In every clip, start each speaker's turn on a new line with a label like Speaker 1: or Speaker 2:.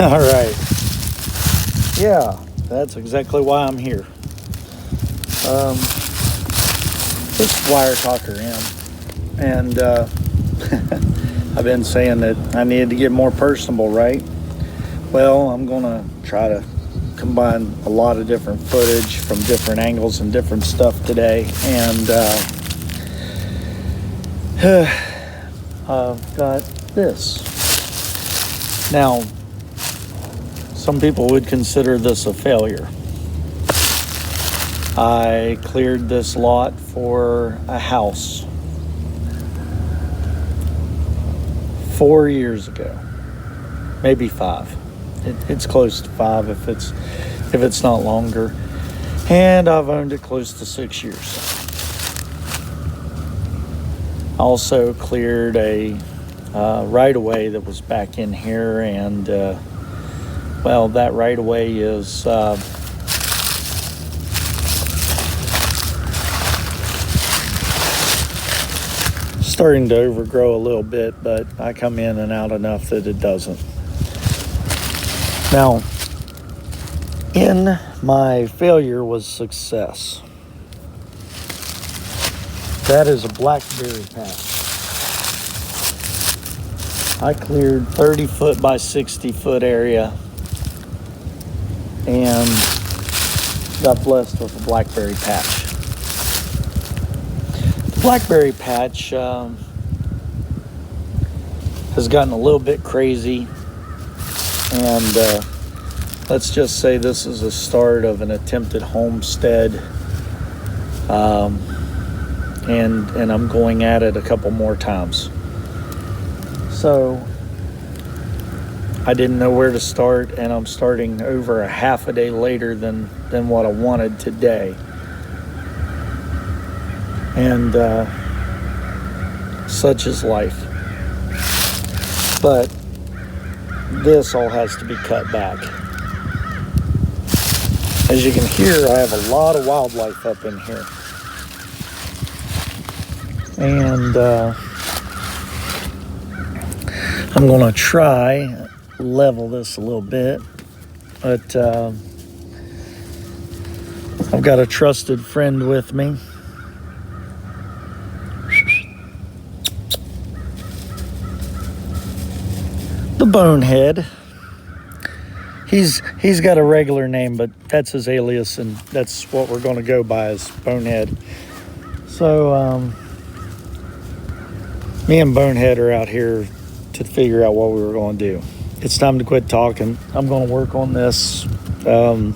Speaker 1: All right. Yeah, that's exactly why I'm here. It's Wire Talker M. And I've been saying that I needed to get more personable, right? Well, I'm going to try to combine a lot of different footage from different angles and different stuff today. And I've got this. Now, some people would consider this a failure. I cleared this lot for a house 4 years ago, maybe 5. It's close to 5 if it's not longer, and I've owned it close to 6 years. I also cleared a right-of-way that was back in here, and that right-of-way is starting to overgrow a little bit, but I come in and out enough that it doesn't. Now, in my failure was success. That is a blackberry patch. I cleared 30 foot by 60 foot area and got blessed with a blackberry patch. The blackberry patch has gotten a little bit crazy, and let's just say this is the start of an attempted homestead, and I'm going at it a couple more times. So I didn't know where to start, and I'm starting over a half a day later than what I wanted today. And such is life. But this all has to be cut back. As you can hear, I have a lot of wildlife up in here. And I'm going to try level this a little bit. But I've got a trusted friend with me. The Bonehead. He's got a regular name, but that's his alias, and that's what we're going to go by as Bonehead. So me and Bonehead are out here to figure out what we were going to do. It's time to quit talking. I'm going to work on this. I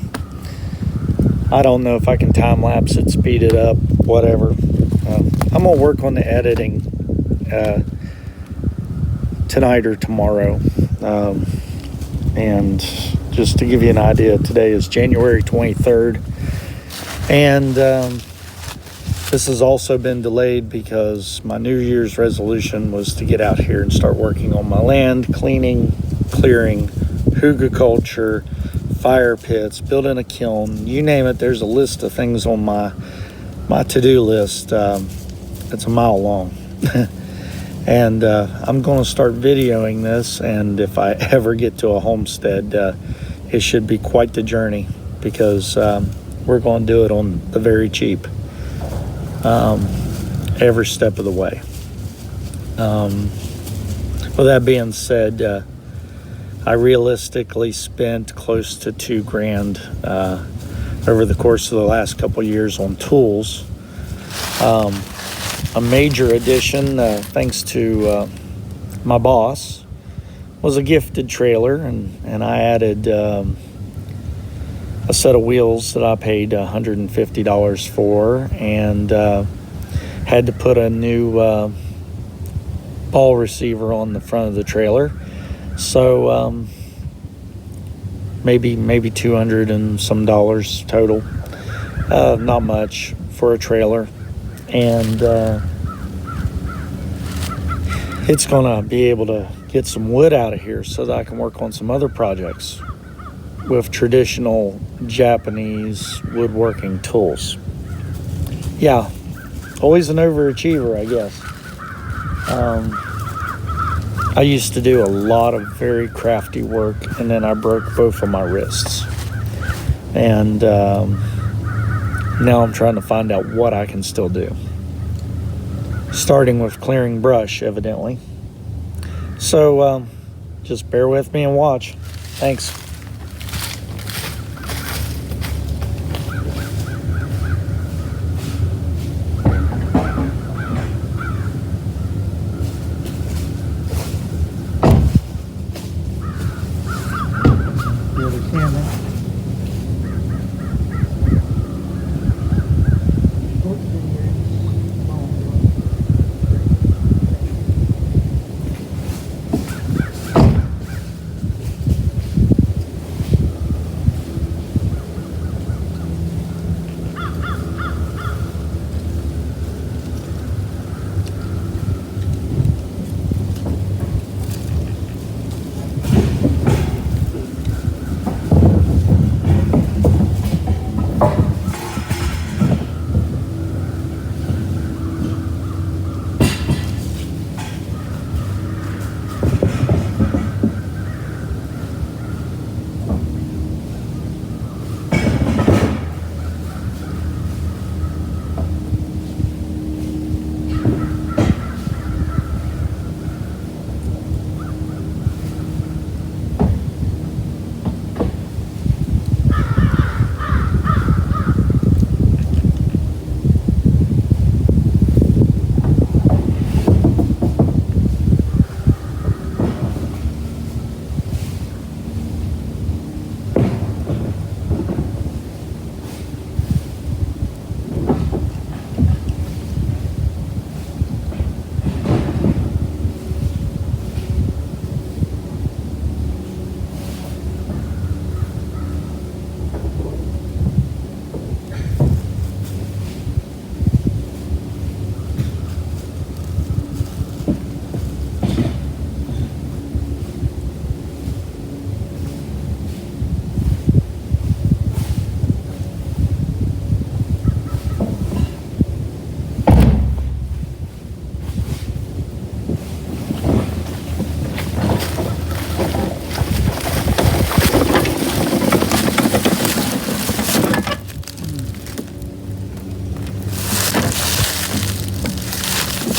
Speaker 1: don't know if I can time lapse it, speed it up, whatever. I'm going to work on the editing tonight or tomorrow. And just to give you an idea, today is January 23rd. And this has also been delayed because my New Year's resolution was to get out here and start working on my land, cleaning, clearing, hugelkultur, fire pits, building a kiln, you name it. There's a list of things on my to-do list. It's a mile long. And I'm going to start videoing this, and if I ever get to a homestead, it should be quite the journey, because we're going to do it on the very cheap, every step of the way. With that being said, I realistically spent close to $2,000 over the course of the last couple years on tools. A major addition, thanks to my boss, was a gifted trailer, and I added a set of wheels that I paid $150 for, and had to put a new ball receiver on the front of the trailer. So maybe $200 and some dollars total. Not much for a trailer. And it's going to be able to get some wood out of here so that I can work on some other projects with traditional Japanese woodworking tools. Yeah, always an overachiever, I guess. I used to do a lot of very crafty work, and then I broke both of my wrists. And now I'm trying to find out what I can still do. Starting with clearing brush, evidently. So just bear with me and watch. Thanks. The other camera.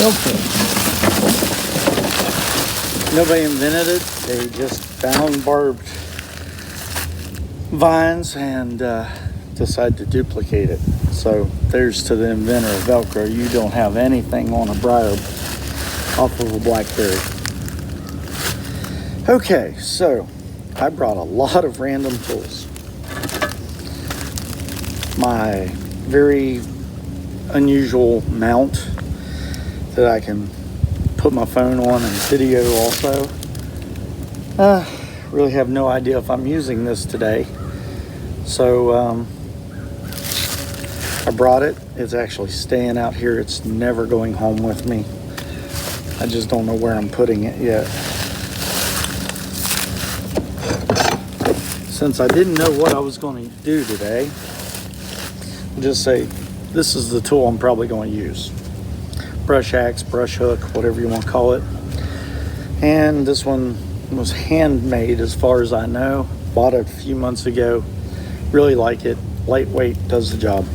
Speaker 1: Okay. Nobody invented it. They just found barbed vines and decided to duplicate it. So there's to the inventor of Velcro. You don't have anything on a briar off of a blackberry. Okay, so I brought a lot of random tools. My very unusual mount that I can put my phone on and video also. Really have no idea if I'm using this today. So I brought it. It's actually staying out here. It's never going home with me. I just don't know where I'm putting it yet. Since I didn't know what I was going to do today, I'll just say this is the tool I'm probably going to use. Brush axe, brush hook, whatever you want to call it. And this one was handmade as far as I know. Bought it a few months ago. Really like it. Lightweight, does the job.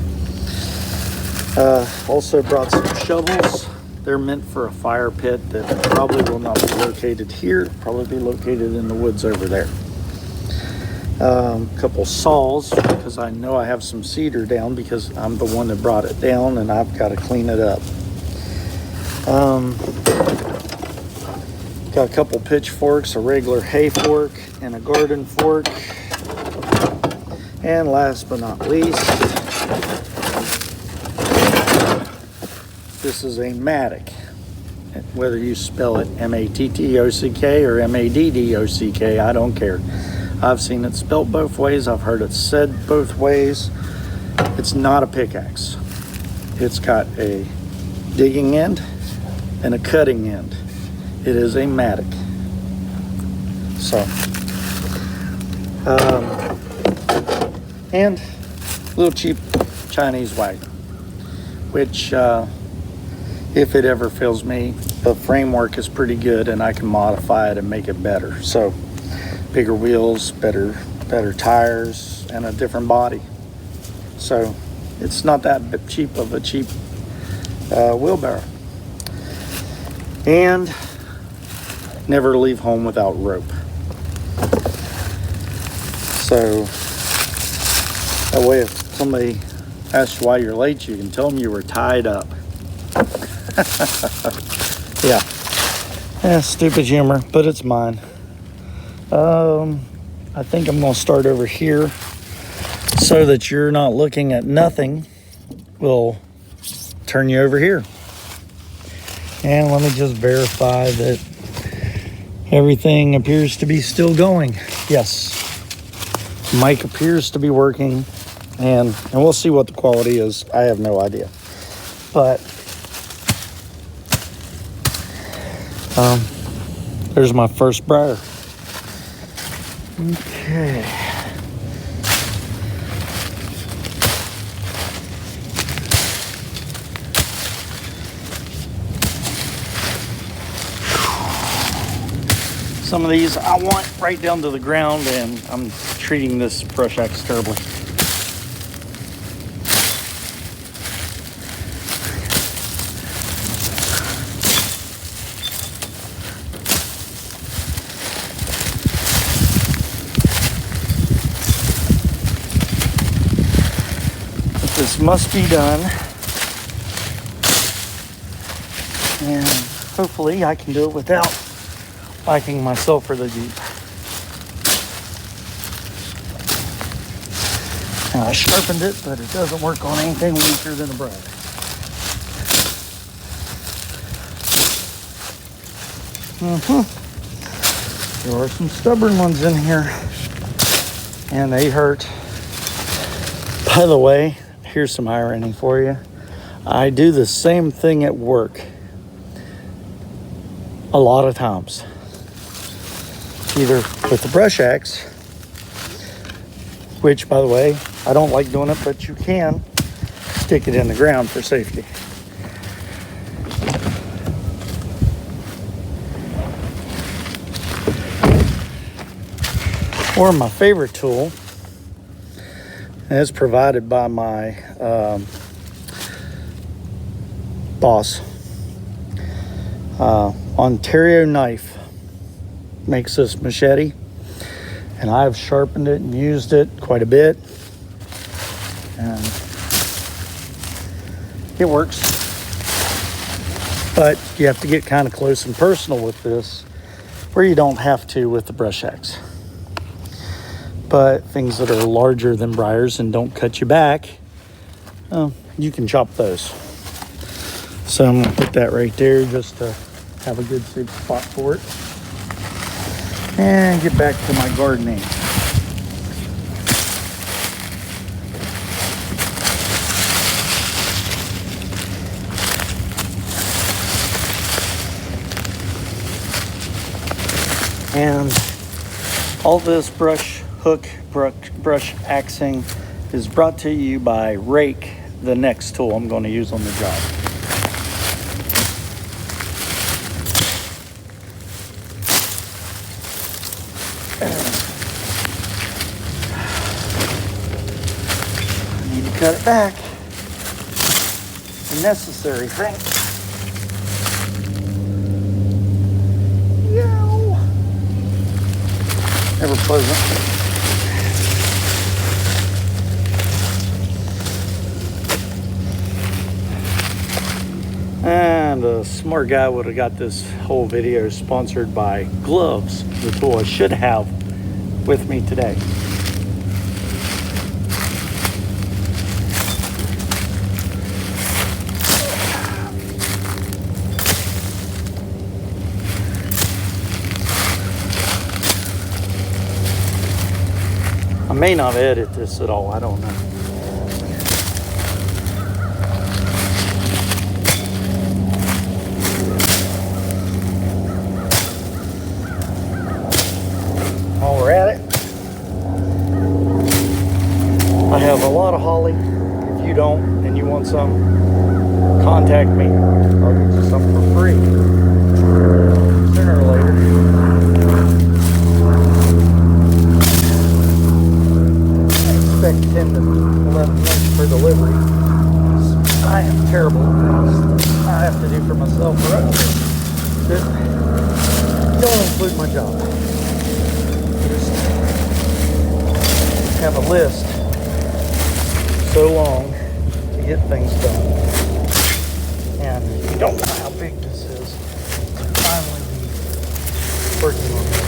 Speaker 1: Also brought some shovels. They're meant for a fire pit that probably will not be located here. Probably be located in the woods over there. Couple saws, because I know I have some cedar down because I'm the one that brought it down and I've got to clean it up. Got a couple pitchforks, a regular hay fork, and a garden fork. And last but not least, this is a mattock. Whether you spell it M-A-T-T-O-C-K or M-A-D-D-O-C-K, I don't care. I've seen it spelled both ways. I've heard it said both ways. It's not a pickaxe. It's got a digging end and a cutting end. It is a mattock. So, and a little cheap Chinese wagon, which if it ever fails me, the framework is pretty good and I can modify it and make it better. So bigger wheels, better tires, and a different body. So it's not that cheap of a wheelbarrow. And never leave home without rope. So that way if somebody asks why you're late, you can tell them you were tied up. Yeah, stupid humor, but it's mine. I think I'm going to start over here so that you're not looking at nothing. We'll turn you over here. And let me just verify that everything appears to be still going. Yes, mic appears to be working, and we'll see what the quality is. I have no idea. But there's my first briar. Okay. Some of these I want right down to the ground, and I'm treating this brush axe terribly. This must be done, and hopefully I can do it without whacking myself for the Jeep. Now, I sharpened it, but it doesn't work on anything weaker than a briar. There are some stubborn ones in here, and they hurt. By the way, here's some irony for you. I do the same thing at work a lot of times. Either with the brush axe, which, by the way, I don't like doing it, but you can stick it in the ground for safety. Or my favorite tool, as provided by my boss. Ontario Knife makes this machete, and I've sharpened it and used it quite a bit, and it works. But you have to get kind of close and personal with this, where you don't have to with the brush axe. But things that are larger than briars and don't cut you back, you can chop those. So I'm going to put that right there just to have a good safe spot for it. And get back to my gardening. And all this brush axing is brought to you by Rake, the next tool I'm going to use on the job. I need to cut it back. A necessary thing. Never pleasant. And a smart guy would have got this whole video sponsored by gloves, the tool I should have with me today. I may not edit this at all, I don't know. While we're at it, I have a lot of holly. If you don't and you want some, contact me. that don't include my job. Just have a list so long to get things done. And you don't know how big this is to finally be working on this.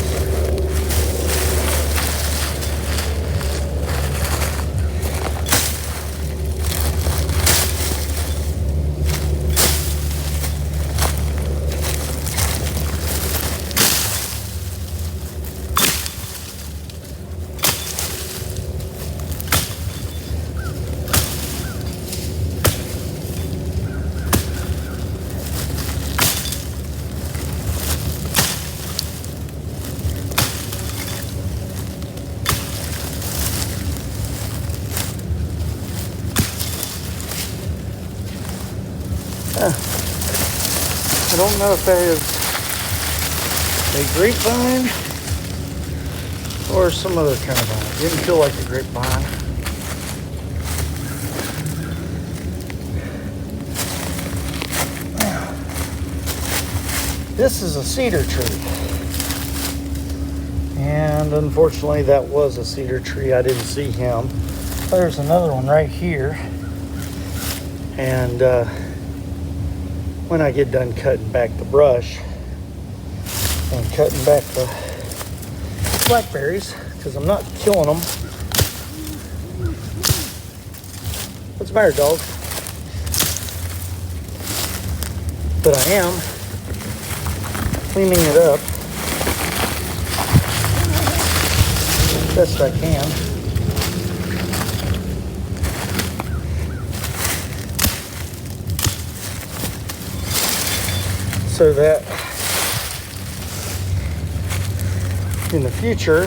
Speaker 1: I don't know if that is a grapevine or some other kind of vine. It didn't feel like a grapevine. This is a cedar tree. And unfortunately that was a cedar tree. I didn't see him. There's another one right here. And when I get done cutting back the brush and cutting back the blackberries, because I'm not killing them. What's the matter, dog? But I am cleaning it up as best I can. So that in the future,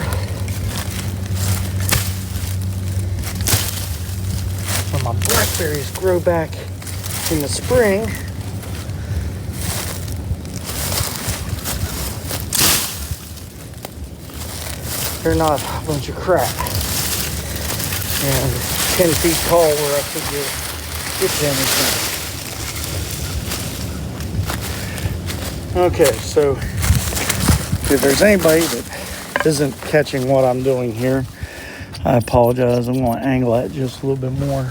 Speaker 1: when my blackberries grow back in the spring, they're not a bunch of crap and 10 feet tall where I could get anything. Okay, so if there's anybody that isn't catching what I'm doing here, I apologize. I'm going to angle it just a little bit more.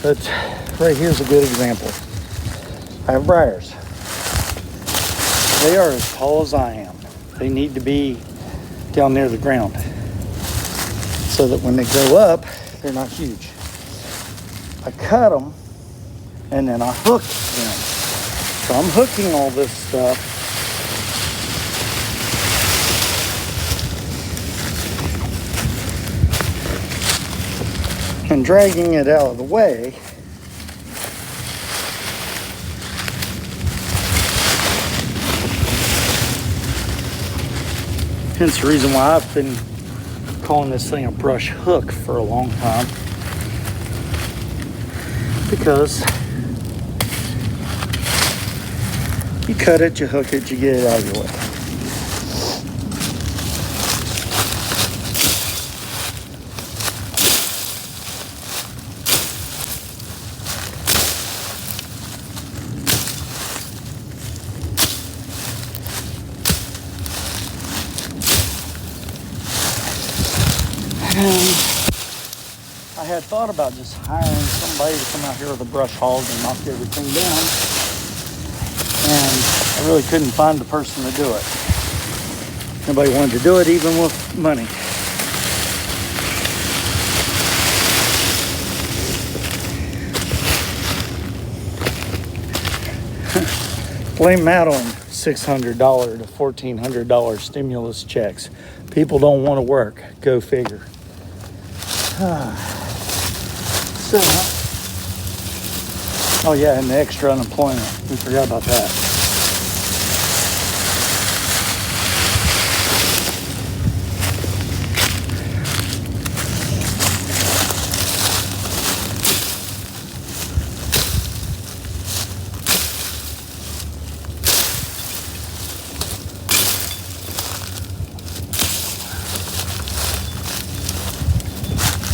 Speaker 1: But right here's a good example. I have briars. They are as tall as I am. They need to be down near the ground so that when they grow up, they're not huge. I cut them and then I hook them. So I'm hooking all this stuff and dragging it out of the way. Hence the reason why I've been calling this thing a brush hook for a long time. Because you cut it, you hook it, you get it out of your way. And I had thought about just hiring somebody to come out here with a brush hog and knock everything down. And I really couldn't find the person to do it. Nobody wanted to do it, even with money. Blame that on $600 to $1,400 stimulus checks. People don't want to work. Go figure. So, oh yeah, and the extra unemployment. We forgot about that.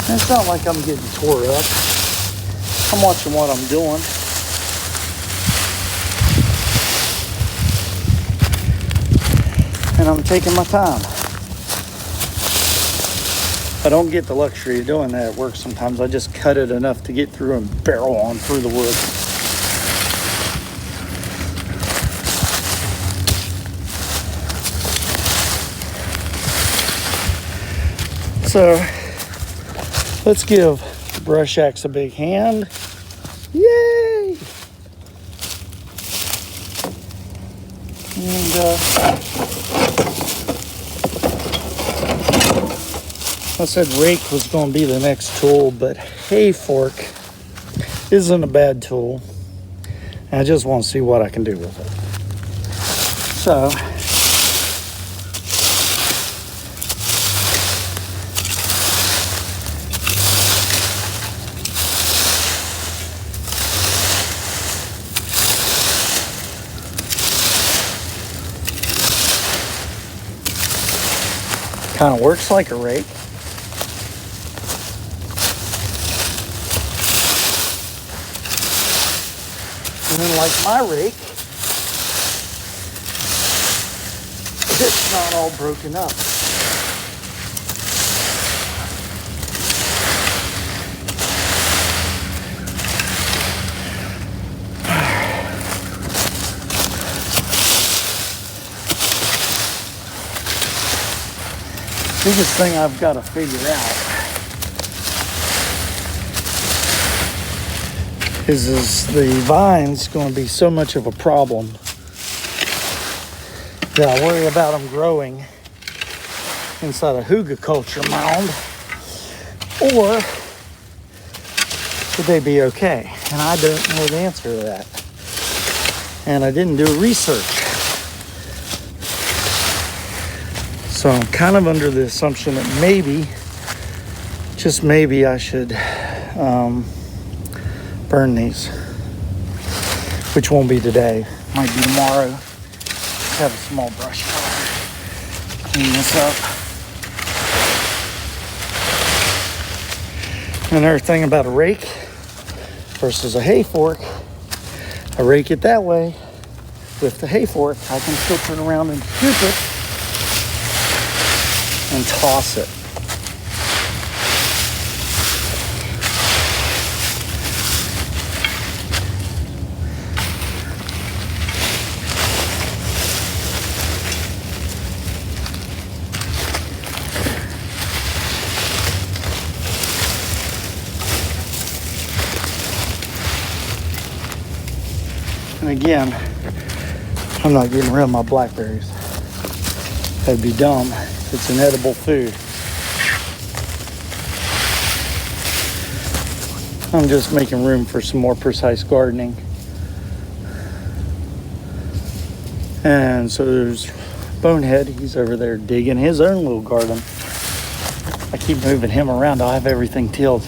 Speaker 1: It's not like I'm getting tore up. I'm watching what I'm doing. and I'm taking my time. I don't get the luxury of doing that at work sometimes. I just cut it enough to get through and barrel on through the wood. So let's give the brush axe a big hand. Yay! And I said rake was going to be the next tool, but hay fork isn't a bad tool. And I just want to see what I can do with it. So kind of works like a rake. And then like my rake, it's not all broken up. Biggest thing I've got to figure out is the vine's going to be so much of a problem that I worry about them growing inside a hugelkultur mound, or would they be okay? And I don't know the answer to that. And I didn't do research. So I'm kind of under the assumption that maybe, just maybe, I should burn these, which won't be today, might be tomorrow. Just have a small brush fire, clean this up. Another thing about a rake versus a hay fork, I rake it that way. With the hay fork, I can still turn around and scoop it and toss it. And again, I'm not getting rid of my blackberries. That'd be dumb. It's an edible food. I'm just making room for some more precise gardening. And so there's Bonehead. He's over there digging his own little garden. I keep moving him around. I'll have everything tilled.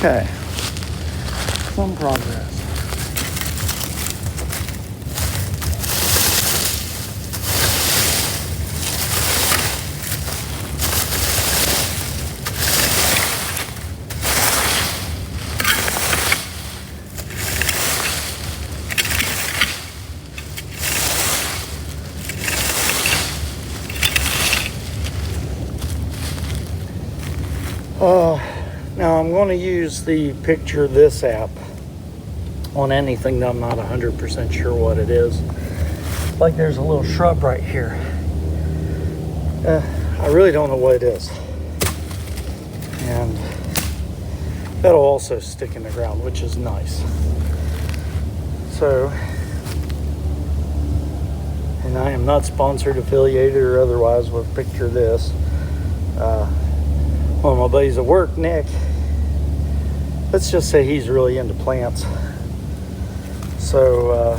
Speaker 1: Okay, some progress. Now I'm going to use the Picture This app on anything that I'm not 100% sure what it is. Like there's a little shrub right here. I really don't know what it is. And that'll also stick in the ground, which is nice. So, and I am not sponsored, affiliated, or otherwise with Picture This. One of my buddies at work, Nick, let's just say he's really into plants. So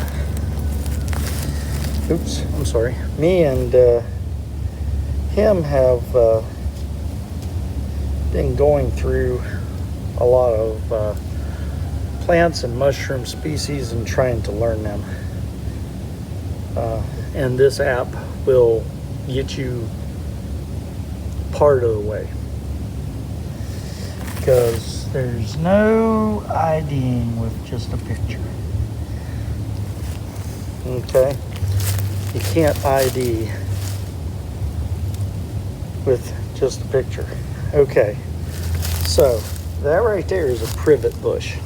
Speaker 1: oops, I'm sorry. Me and him have been going through a lot of plants and mushroom species and trying to learn them. And this app will get you part of the way, because there's no IDing with just a picture. Okay, you can't ID with just a picture. Okay, so that right there is a privet bush.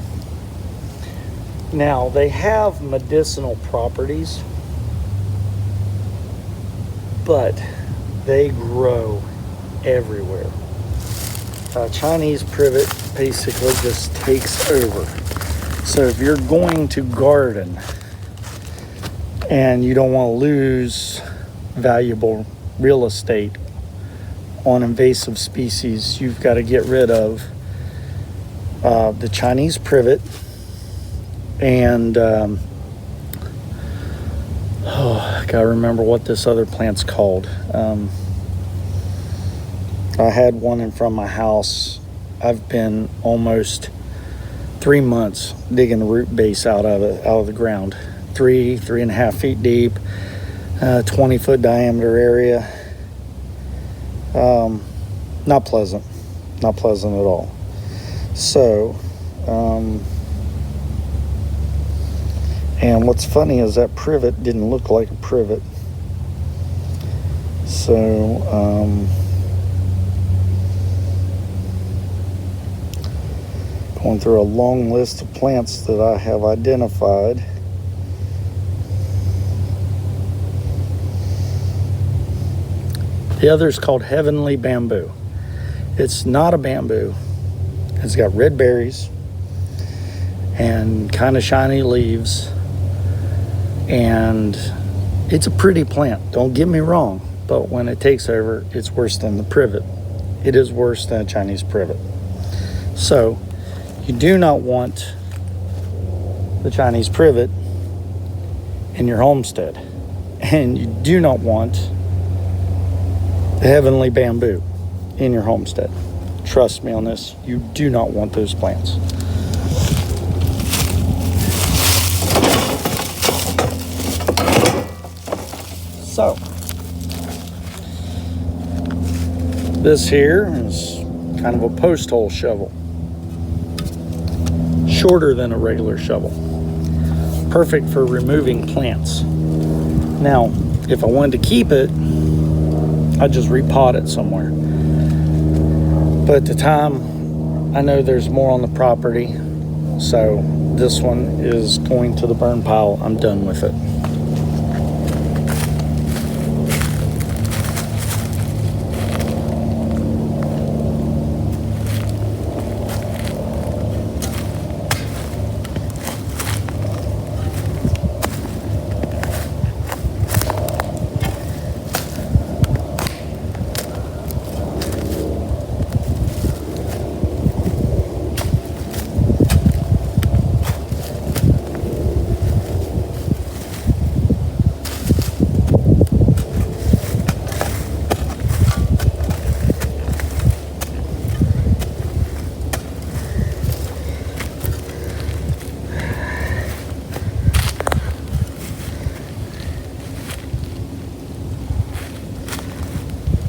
Speaker 1: Now, they have medicinal properties, but they grow everywhere. Chinese privet basically just takes over. So if you're going to garden and you don't want to lose valuable real estate on invasive species, you've got to get rid of the Chinese privet and I gotta remember what this other plant's called. I had one in front of my house. I've been almost 3 months digging the root base out of the ground. 3.5 feet deep, 20-foot diameter area. Not pleasant at all. So, and what's funny is that privet didn't look like a privet. So, going through a long list of plants that I have identified. The other is called Heavenly Bamboo. It's not a bamboo. It's got red berries and kind of shiny leaves. And it's a pretty plant, don't get me wrong, but when it takes over, it's worse than the privet. It is worse than a Chinese privet. So you do not want the Chinese privet in your homestead, and you do not want the Heavenly Bamboo in your homestead. Trust me on this, you do not want those plants. So, this here is kind of a post hole shovel. Shorter than a regular shovel. Perfect for removing plants. Now, if I wanted to keep it, I'd just repot it somewhere. But at the time, I know there's more on the property, so this one is going to the burn pile. I'm done with it.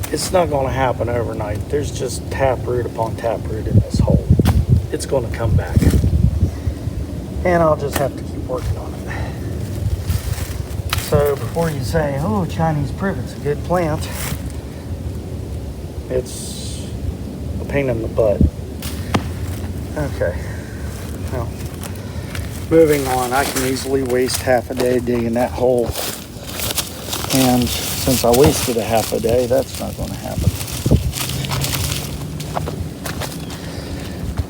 Speaker 1: It's not going to happen overnight. There's just taproot upon taproot in this hole. It's going to come back. And I'll just have to keep working on it. So before you say, oh, Chinese privet's a good plant, it's a pain in the butt. Okay. Well, moving on, I can easily waste half a day digging that hole. And since I wasted a half a day, that's not going to happen.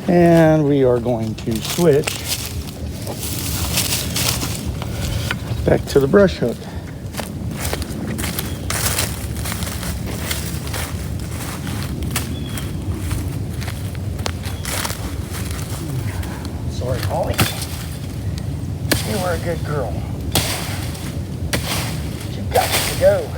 Speaker 1: And we are going to switch back to the brush hook. Sorry, Holly. You were a good girl. to go.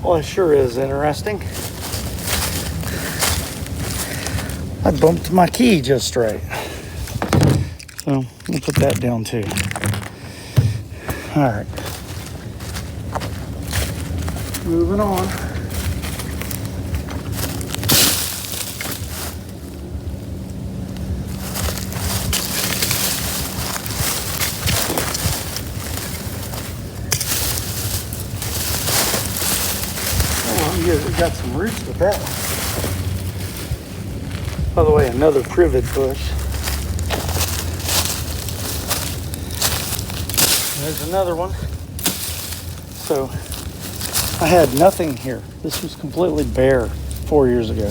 Speaker 1: Well, it sure is interesting. I bumped my key just right. So we'll put that down too. All right. Moving on. We got some roots with that. By the way, another privet bush. There's another one. So I had nothing here. This was completely bare 4 years ago.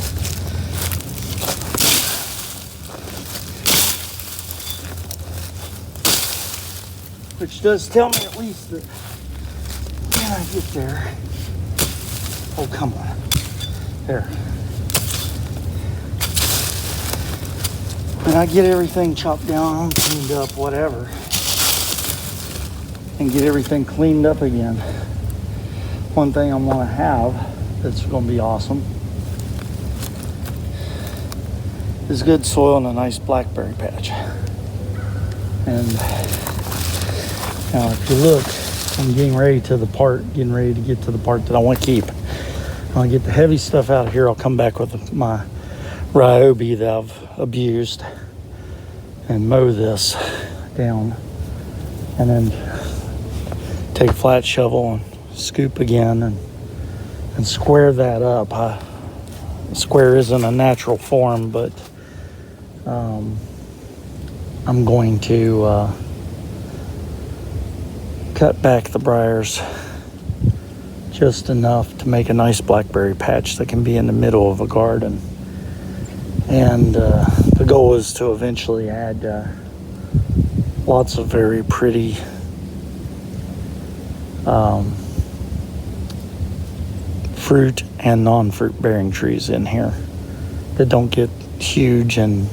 Speaker 1: Which does tell me at least that when I get there, oh, come on. There. When I get everything chopped down, cleaned up, whatever, and get everything cleaned up again, one thing I'm going to have that's going to be awesome is good soil and a nice blackberry patch. And now if you look, I'm getting ready to get to the part that I want to keep. I'll get the heavy stuff out of here. I'll come back with my ryobi that I've abused and mow this down, and then take a flat shovel and scoop again and square that up. Square isn't a natural form, but I'm going to cut back the briars just enough to make a nice blackberry patch that can be in the middle of a garden. And the goal is to eventually add lots of very pretty fruit and non-fruit bearing trees in here that don't get huge and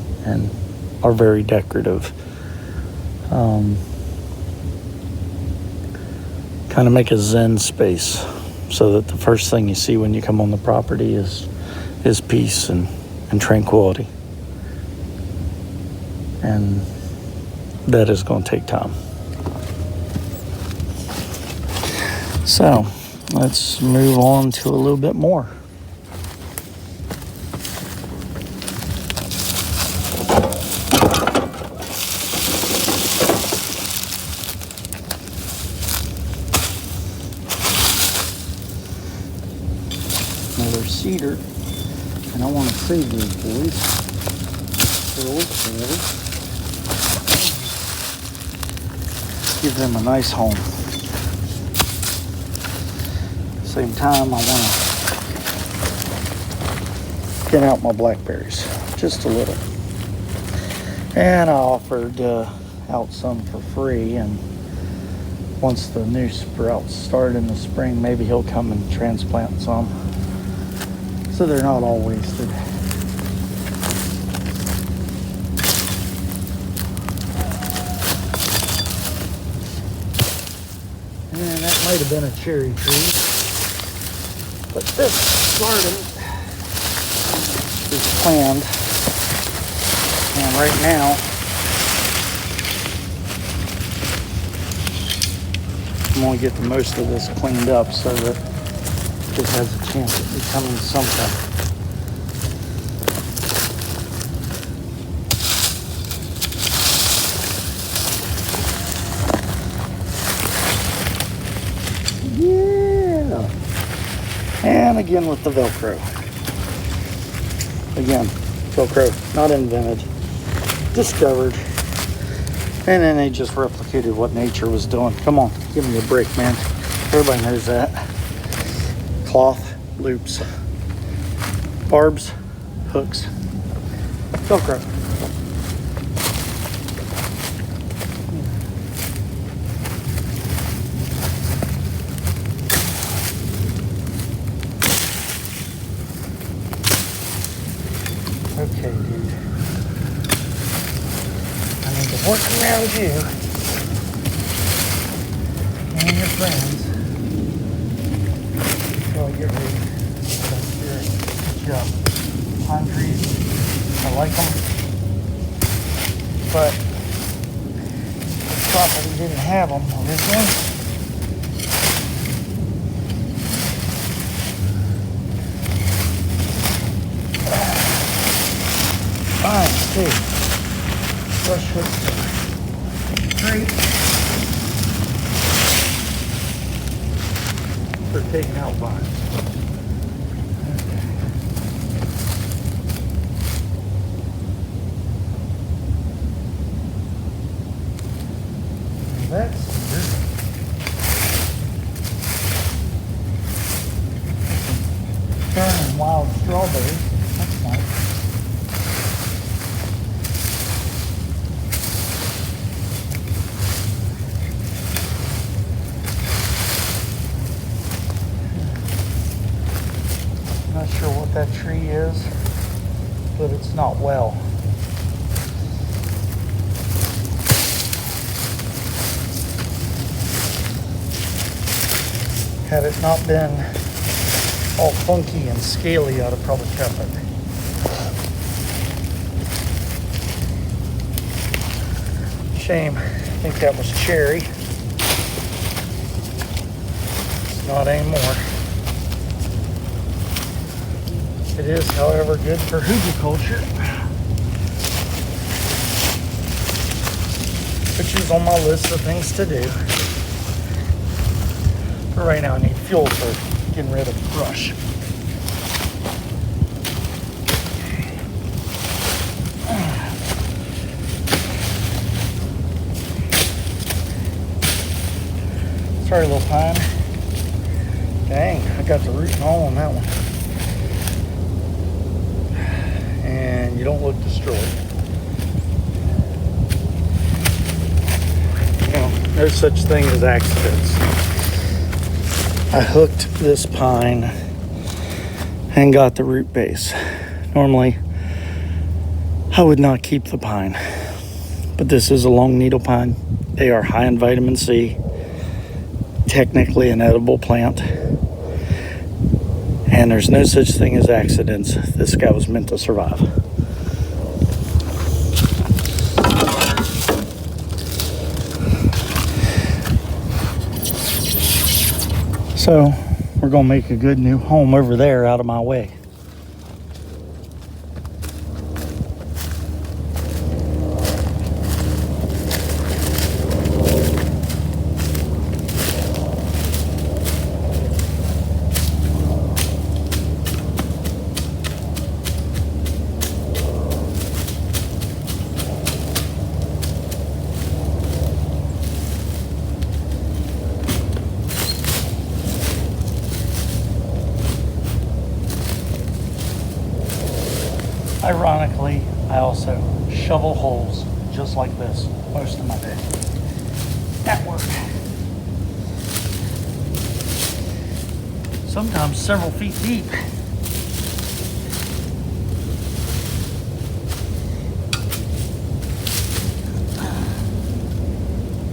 Speaker 1: are very decorative. Kind of make a zen space so that the first thing you see when you come on the property is peace and tranquility. And that is going to take time. So let's move on to a little bit more. Another cedar, and I want to save these boys for a week already. Give them a nice home. Same time, I want to get out my blackberries just a little. And I offered out some for free, and once the new sprouts start in the spring, maybe he'll come and transplant some so they're not all wasted. And that might have been a cherry tree, but this garden is planned, and right now I'm going to get the most of this cleaned up so that it has a chance of becoming something. Yeah. And again with the Velcro. Again, Velcro, not invented, discovered. And then they just replicated what nature was doing. Come on, give me a break, man. Everybody knows that. Cloth, loops, barbs, hooks, Velcro. Okay, dude. I need to work around you and your friends until I get ready. That's good job. Pine trees, I like them, but the property didn't have them originally. Pines too. Brush hooks are great for taking out vines. Okay. That's weird. Turning wild strawberries. That's nice. Not sure what that tree is, but it's not well. Had it not been all funky and scaly, I'd have probably kept it. Shame. I think that was cherry. It's not anymore. It is, however, good for hugelkultur, which is on my list of things to do. But right now I need fuel for getting rid of brush. Sorry, little pine. Dang, I got the root and all on that one. And you don't look destroyed. You know, no such thing as accidents. I hooked this pine and got the root base. Normally, I would not keep the pine, but this is a long needle pine. They are high in vitamin C, technically an edible plant. And there's no such thing as accidents. This guy was meant to survive. So we're gonna make a good new home over there out of my way. Ironically, I also shovel holes just like this most of my day at work. Sometimes several feet deep.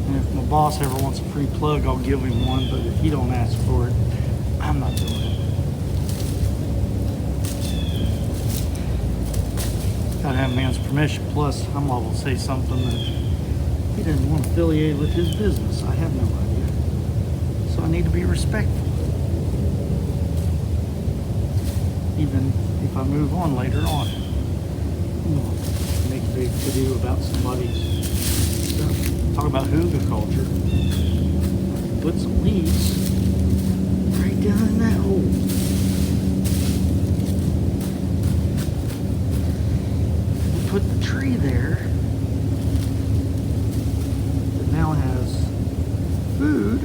Speaker 1: And if my boss ever wants a free plug, I'll give him one, but if he don't ask for it, I'm not doing it. Gotta have man's permission. Plus, I'm liable to say something that he doesn't want affiliated with his business. I have no idea. So I need to be respectful. Even if I move on later on. Make a big to-do about somebody's stuff. Talk about hygge culture. Put some leaves right down in that hole. Put the tree there that now has food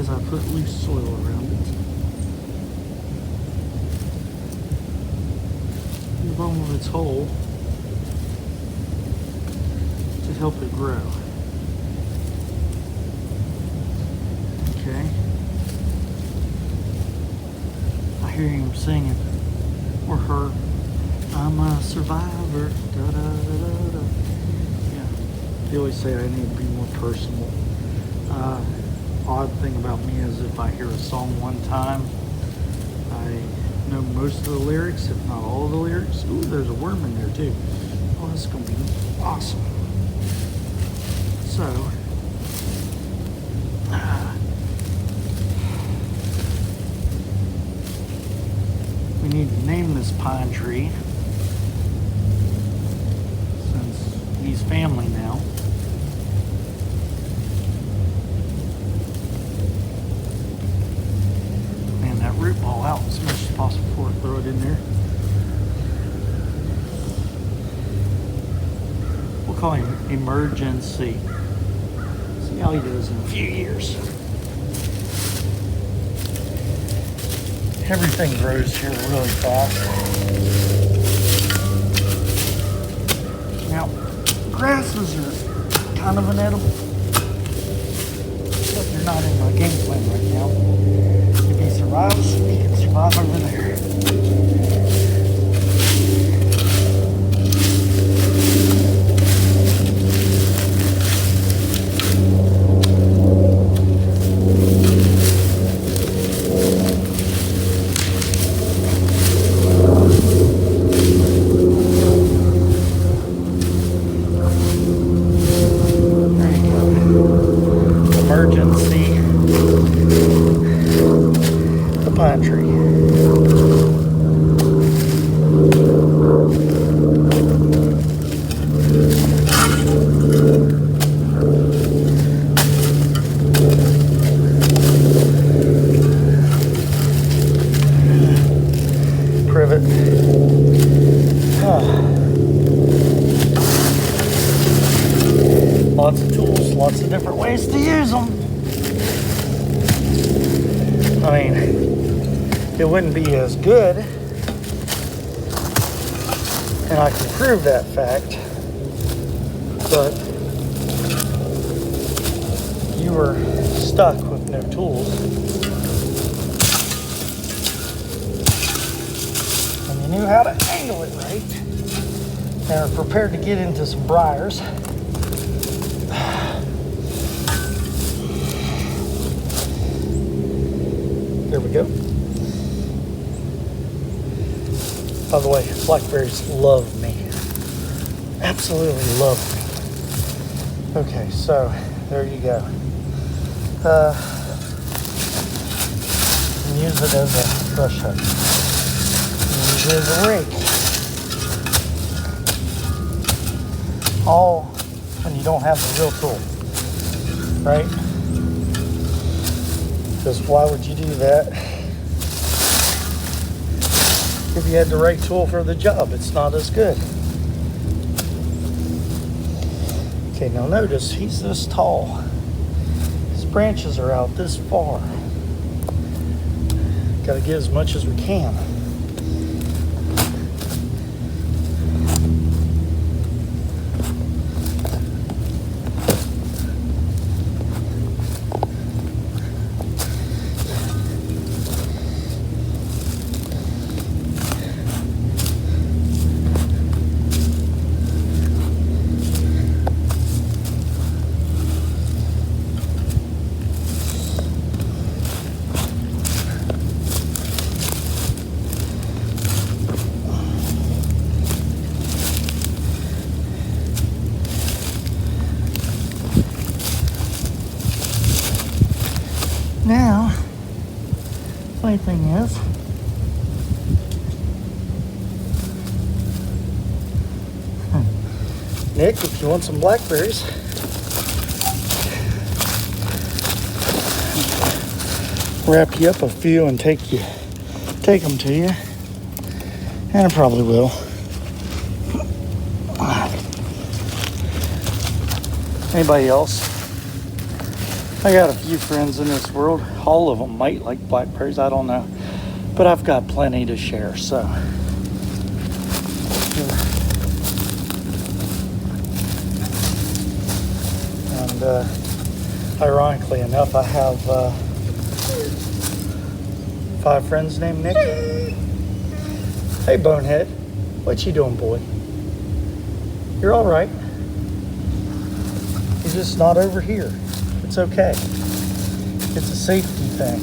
Speaker 1: as I put loose soil around it. In the bottom of its hole to help it grow. Okay. I hear him singing, or her. I'm a survivor. Da, da, da, da, da. Yeah. They always say I need to be more personal. Odd thing about me is if I hear a song one time, I know most of the lyrics, if not all of the lyrics. Ooh, there's a worm in there too. Oh, this is going to be awesome. So, we need to name this pine tree. He's family now. Man, that root ball out as much as possible before I throw it in there. We'll call him Emergency. See how he does in a few years. Everything grows here really fast. Now, grasses are kind of inedible, but they're not in my game plan right now. If he survives, he can survive over there. Pine tree. Privet. Lots of tools, lots of different ways to use them. I mean, it wouldn't be as good, and I can prove that fact, but you were stuck with no tools, and you knew how to angle it right, and are prepared to get into some briars. There we go. By the way, blackberries love me. Absolutely love me. Okay, so there you go. Use it as a brush hook. Use it as a rake. All when you don't have the real tool, right? Because why would you do that if you had the right tool for the job? It's not as good. Okay, now notice he's this tall. His branches are out this far. Got to get as much as we can. funny thing is, Nick, if you want some blackberries, wrap you up a few and take them to you. And I probably will. Anybody else? I got a few friends in this world. All of them might like blackberries, I don't know. But I've got plenty to share, so. And ironically enough, I have 5 friends named Nick. Hey, Bonehead. What you doing, boy? You're all right. You're just not over here. It's okay. It's a safety thing.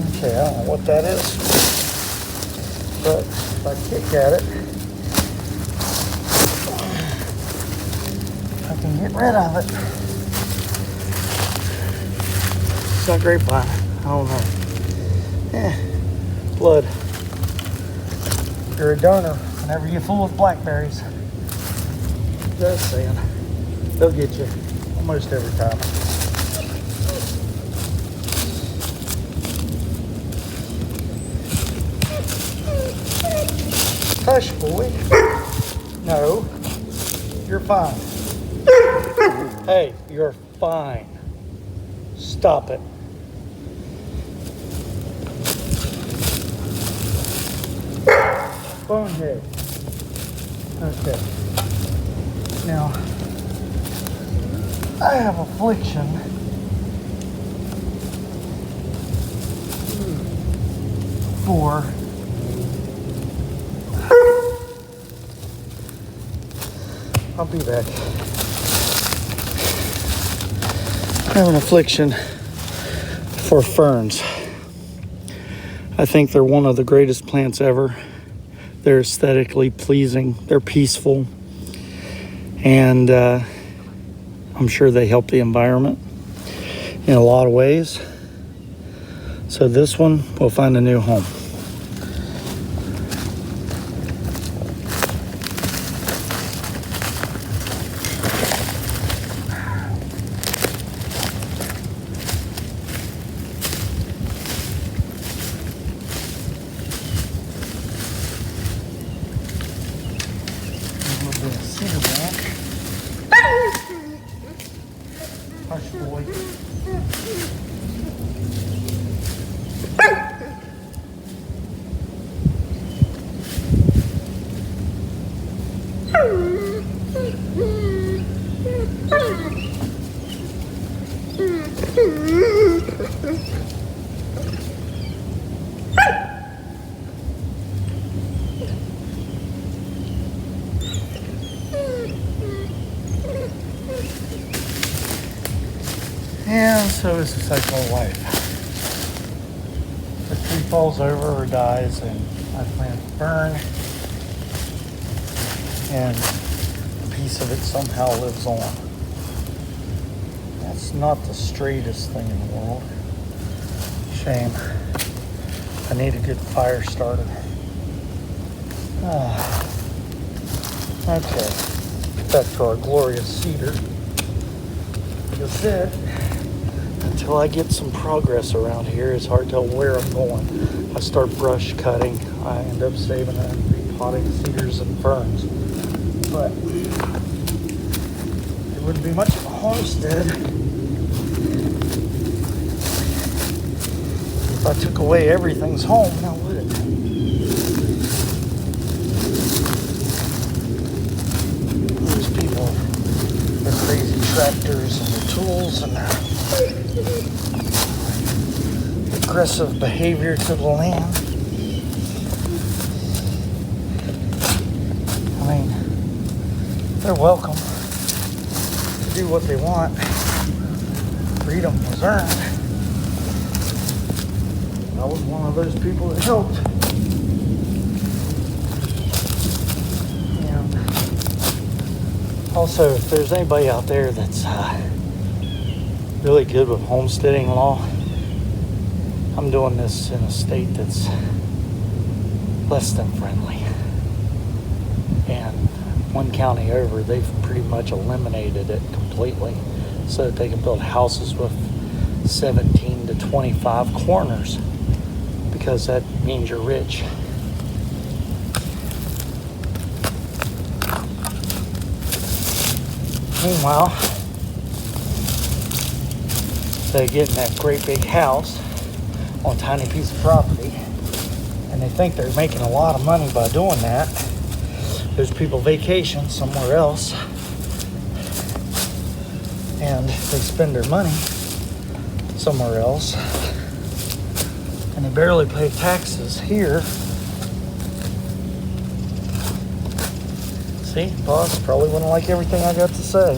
Speaker 1: Okay, I don't know what that is, but if I kick at it, I can get rid of it. It's not grapevine. I don't know. Blood. You're a donor whenever you're full of blackberries. Just saying. They'll get you almost every time. Hush, boy. No. You're fine. Hey, you're fine. Stop it. Bonehead. Okay. Now, I have affliction for I'll be back. I have an affliction for ferns. I think they're one of the greatest plants ever. They're aesthetically pleasing. They're peaceful. And I'm sure they help the environment in a lot of ways. So this one will find a new home. Hush, boy. And so is the cycle of life. The tree falls over or dies, and I plant fern, and a piece of it somehow lives on. That's not the straightest thing in the world. Shame. I need a good fire starter. Okay. Back to our glorious cedar. Like I said, until I get some progress around here, it's hard to tell where I'm going. I start brush cutting. I end up saving and repotting cedars and ferns. But it wouldn't be much of a homestead if I took away everything's home, now would it? Those people, their crazy tractors and their tools and aggressive behavior to the land. I mean, they're welcome to do what they want. Freedom was earned. I was one of those people that helped. And also, if there's anybody out there that's really good with homesteading law, I'm doing this in a state that's less than friendly. And one county over, they've pretty much eliminated it completely so that they can build houses with 17 to 25 corners, because that means you're rich. Meanwhile, they get in that great big house on a tiny piece of property, and they think they're making a lot of money by doing that. Those people vacation somewhere else, and they spend their money somewhere else, and they barely pay taxes here. See, boss probably wouldn't like everything I got to say.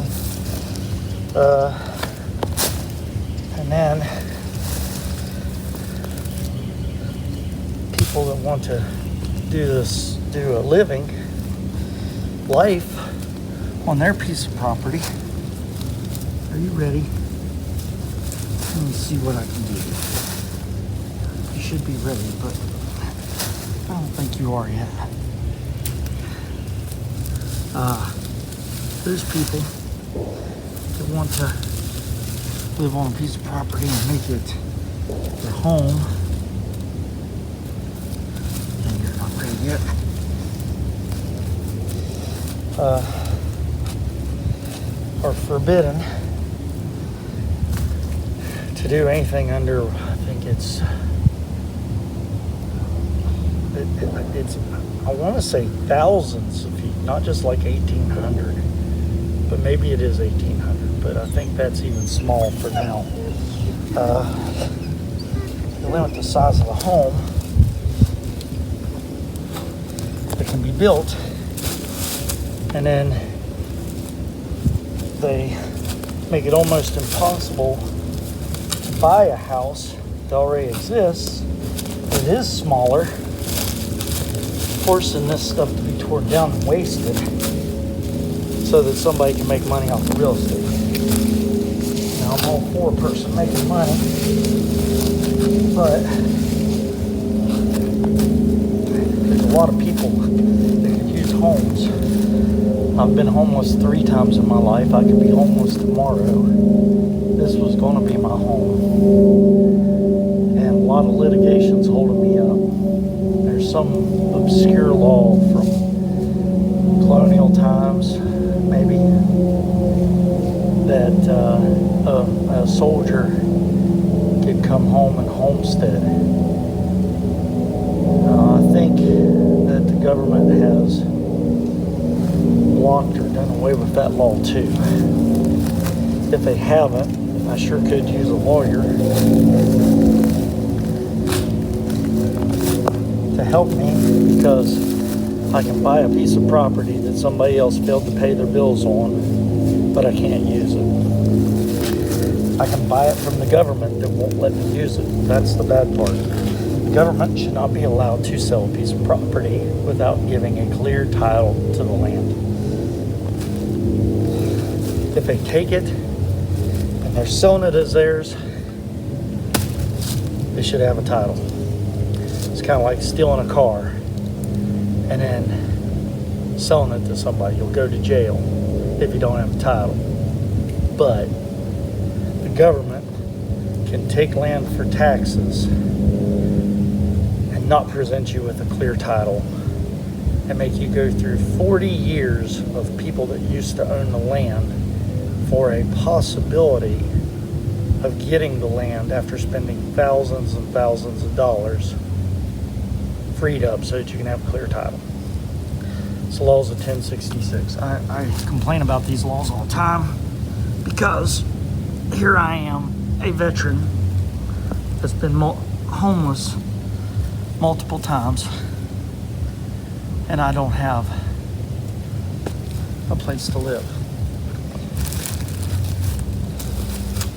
Speaker 1: And then people that want to do a living life on their piece of property. Are you ready? Let me see what I can do. You should be ready, but I don't think you are yet. Those people that want to live on a piece of property and make it their home, and you're not ready yet, are forbidden to do anything under, I think it's I want to say thousands of feet, not just like 1,800, but maybe it is 1,800, but I think that's even small for now. They limit the size of the home that can be built, and then they make it almost impossible to buy a house that already exists that is smaller, forcing this stuff to be torn down and wasted so that somebody can make money off the real estate. Now, I'm all for a person making money, but there's a lot of people that could use homes. I've been homeless 3 times in my life. I could be homeless tomorrow. This was going to be my home. And a lot of litigation's holding me up. There's some obscure law from colonial times, maybe, that a soldier could come home and homestead. I think that the government has blocked or done away with that law too. If they haven't, I sure could use a lawyer to help me, because I can buy a piece of property that somebody else failed to pay their bills on, but I can't use it. I can buy it from the government that won't let me use it. That's the bad part. The government should not be allowed to sell a piece of property without giving a clear title to the land. If they take it and they're selling it as theirs, they should have a title. It's kind of like stealing a car and then selling it to somebody. You'll go to jail if you don't have a title. But the government can take land for taxes and not present you with a clear title and make you go through 40 years of people that used to own the land for a possibility of getting the land after spending thousands and thousands of dollars freed up so that you can have a clear title. It's the laws of 1066. I complain about these laws all the time because here I am, a veteran that's been homeless multiple times, and I don't have a place to live.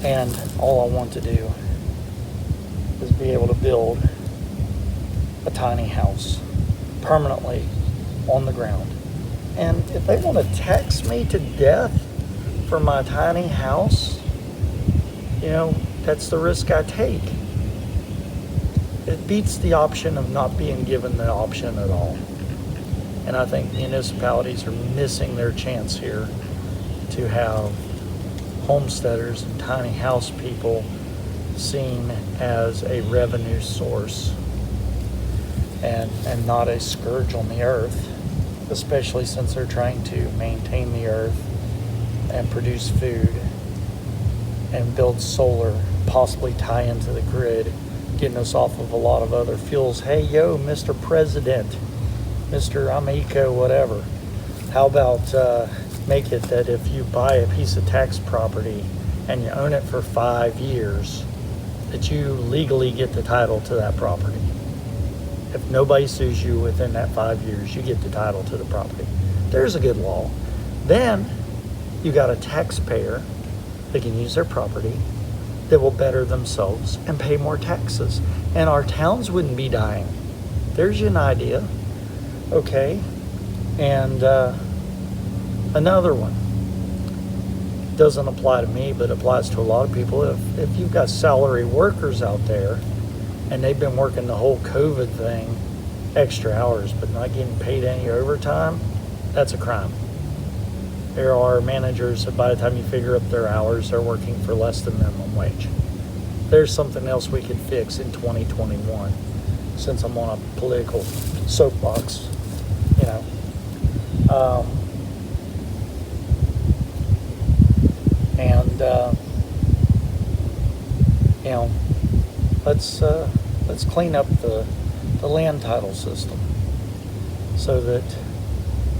Speaker 1: And all I want to do is be able to build a tiny house permanently on the ground. And if they want to tax me to death for my tiny house, you know, that's the risk I take. it beats the option of not being given the option at all. And I think municipalities are missing their chance here to have homesteaders and tiny house people seen as a revenue source and not a scourge on the earth, especially since they're trying to maintain the earth and produce food and build solar, possibly tie into the grid, getting us off of a lot of other fuels. Hey, yo, Mr. President, Mr. I'm eco, whatever. How about make it that if you buy a piece of tax property and you own it for 5 years, that you legally get the title to that property. If nobody sues you within that 5 years, you get the title to the property. There's a good law. Then you got a taxpayer that can use their property that will better themselves and pay more taxes. And our towns wouldn't be dying. There's an idea. Okay. And another one. Doesn't apply to me, but applies to a lot of people. If you've got salary workers out there and they've been working the whole COVID thing, extra hours, but not getting paid any overtime, that's a crime. There are managers that by the time you figure up their hours, they're working for less than minimum wage. There's something else we could fix in 2021, since I'm on a political soapbox, you know. You know, let's clean up the land title system so that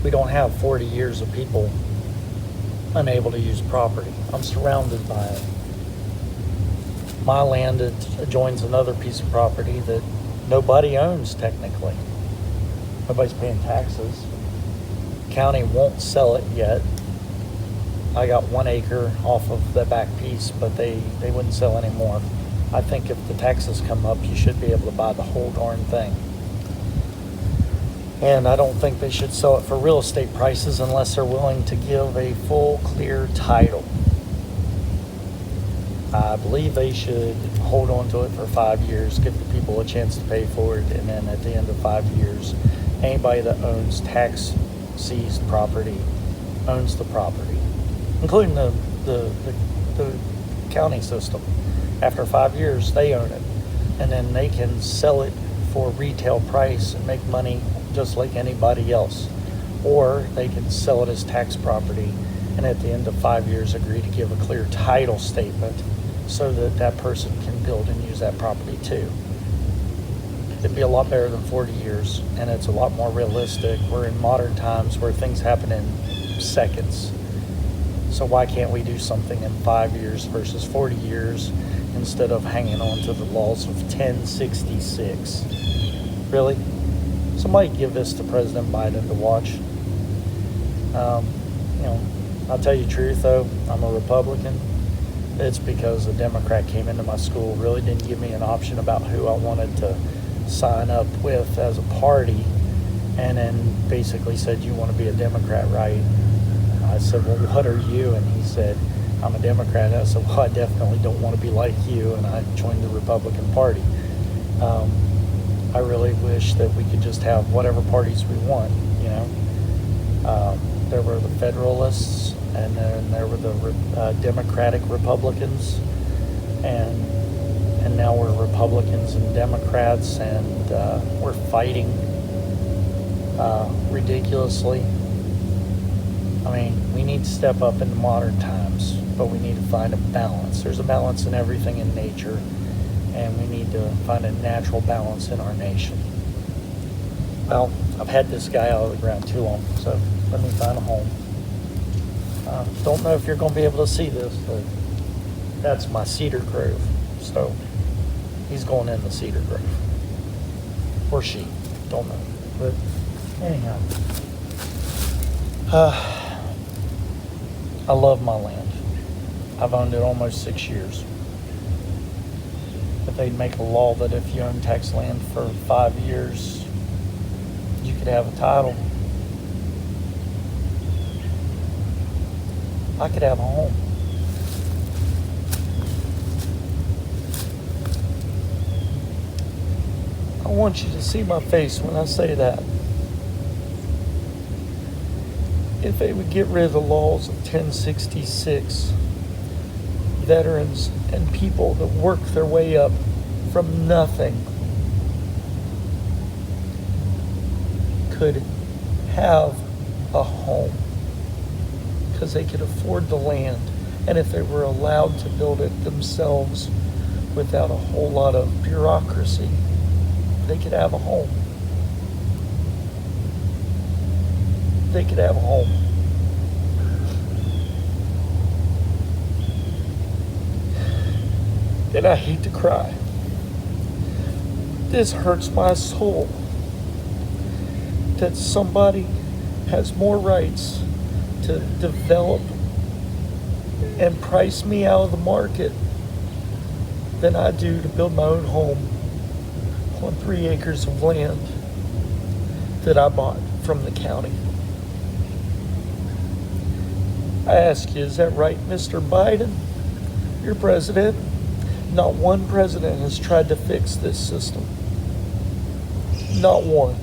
Speaker 1: we don't have 40 years of people unable to use property. I'm surrounded by it. My land adjoins another piece of property that nobody owns technically. Nobody's paying taxes. County won't sell it yet. I got 1 acre off of the back piece, but they wouldn't sell anymore. I think if the taxes come up, you should be able to buy the whole darn thing. And I don't think they should sell it for real estate prices unless they're willing to give a full, clear title. I believe they should hold on to it for 5 years, give the people a chance to pay for it, and then at the end of 5 years, anybody that owns tax seized property owns the property, including the county system. After 5 years, they own it, and then they can sell it for retail price and make money just like anybody else. Or they can sell it as tax property, and at the end of 5 years agree to give a clear title statement so that that person can build and use that property too. It'd be a lot better than 40 years, and it's a lot more realistic. We're in modern times where things happen in seconds. So why can't we do something in 5 years versus 40 years instead of hanging on to the laws of 1066? Really? Somebody give this to President Biden to watch. You know, I'll tell you the truth though, I'm a Republican. It's because a Democrat came into my school, really didn't give me an option about who I wanted to sign up with as a party, and then basically said, you want to be a Democrat, right? I said, well, what are you? And he said, I'm a Democrat. I said, well, I definitely don't want to be like you, and I joined the Republican Party. I really wish that we could just have whatever parties we want, you know. There were the Federalists, and then there were the Democratic Republicans, and now we're Republicans and Democrats, and we're fighting ridiculously. I mean, we need to step up into modern times, but we need to find a balance. There's a balance in everything in nature, and we need to find a natural balance in our nation. Well, I've had this guy out of the ground too long, so let me find a home. Don't know if you're going to be able to see this, but that's my Cedar Grove. So he's going in the Cedar Grove. Or she. Don't know. But anyhow. I love my land. I've owned it almost 6 years. If they'd make a law that if you own tax land for 5 years, you could have a title, I could have a home. I want you to see my face when I say that. If they would get rid of the laws of 1066, veterans and people that work their way up from nothing could have a home because they could afford the land, and if they were allowed to build it themselves without a whole lot of bureaucracy, they could have a home. They could have a home. And I hate to cry. This hurts my soul that somebody has more rights to develop and price me out of the market than I do to build my own home on 3 acres of land that I bought from the county. I ask you, is that right, Mr. Biden? You're president. Not one president has tried to fix this system. Not one.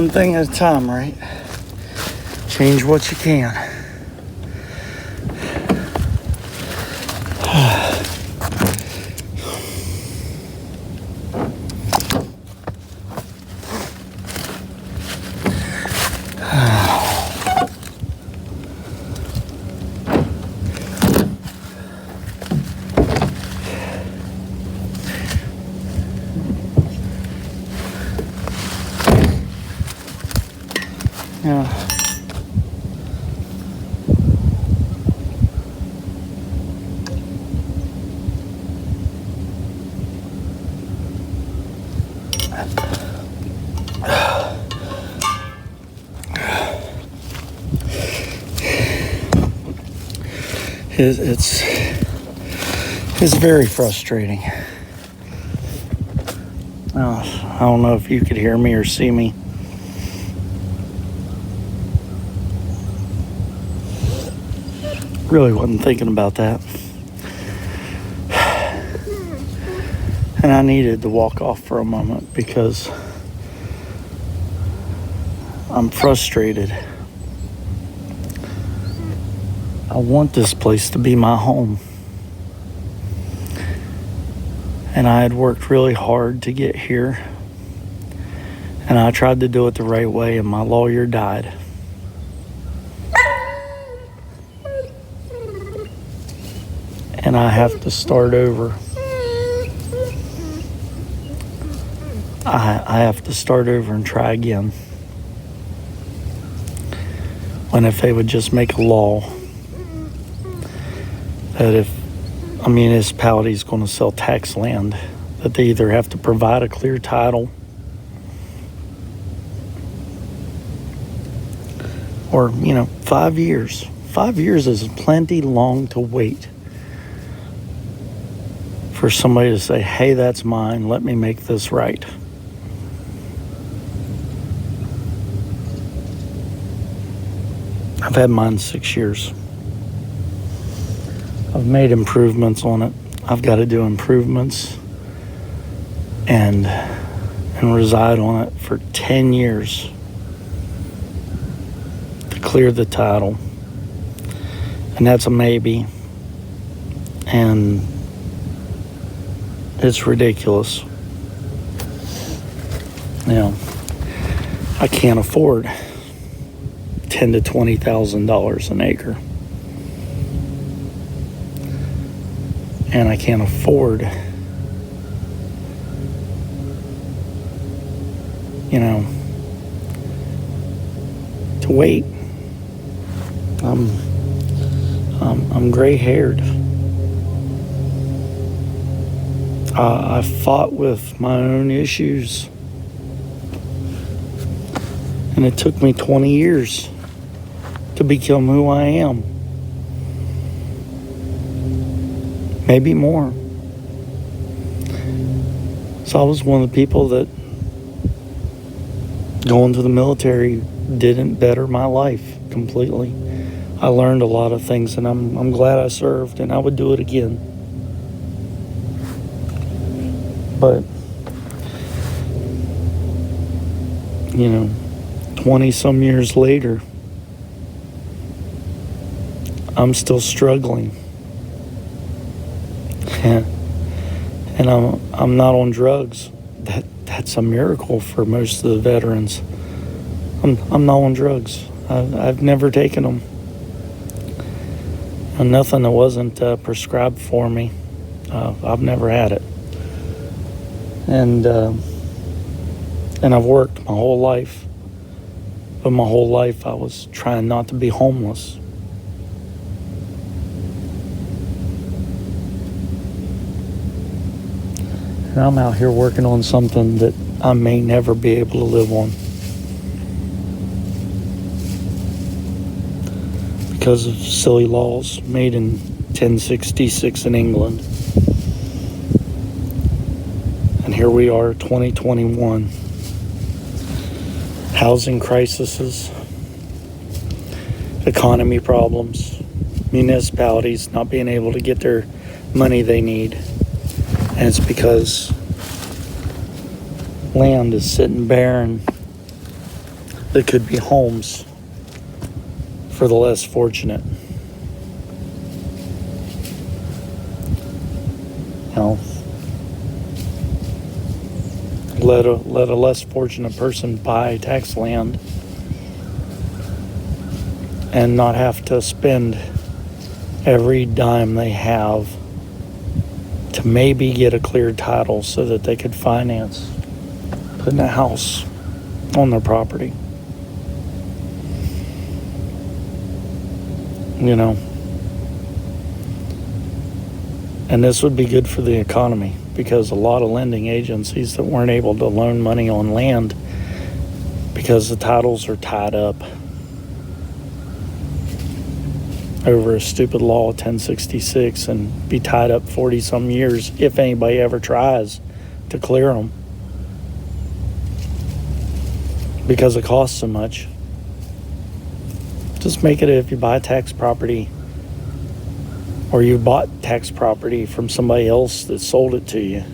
Speaker 1: One thing at a time, right? Change what you can. Yeah. It's very frustrating. I don't know if you could hear me or see me. Really wasn't thinking about that. And I needed to walk off for a moment because I'm frustrated. I want this place to be my home. And I had worked really hard to get here. And I tried to do it the right way, and my lawyer died. And I have to start over. I have to start over and try again. When if they would just make a law that if a municipality is going to sell tax land, that they either have to provide a clear title or, 5 years. 5 years is plenty long to wait for somebody to say, hey, that's mine, let me make this right. I've had mine 6 years. I've made improvements on it. I've got to do improvements and reside on it for 10 years to clear the title. And that's a maybe. And it's ridiculous. I can't afford $10,000 to $20,000 an acre. And I can't afford, to wait. I'm gray-haired. I fought with my own issues. And it took me 20 years to become who I am. Maybe more. So I was one of the people that going to the military didn't better my life completely. I learned a lot of things, and I'm glad I served, and I would do it again. But 20 some years later, I'm still struggling. And I'm not on drugs. That's a miracle for most of the veterans. I'm not on drugs. I've never taken them. And nothing that wasn't prescribed for me. I've never had it. And I've worked my whole life. But my whole life I was trying not to be homeless. And I'm out here working on something that I may never be able to live on. Because of silly laws made in 1066 in England. And here we are, 2021. Housing crises, economy problems, municipalities not being able to get their money they need. And it's because land is sitting barren that could be homes for the less fortunate. You know, let a less fortunate person buy tax land and not have to spend every dime they have to maybe get a clear title so that they could finance putting a house on their property. You know, and this would be good for the economy, because a lot of lending agencies that weren't able to loan money on land because the titles are tied up over a stupid law 1066 and be tied up 40 some years if anybody ever tries to clear them, because it costs so much. Just make it if you buy tax property, or you bought tax property from somebody else that sold it to you,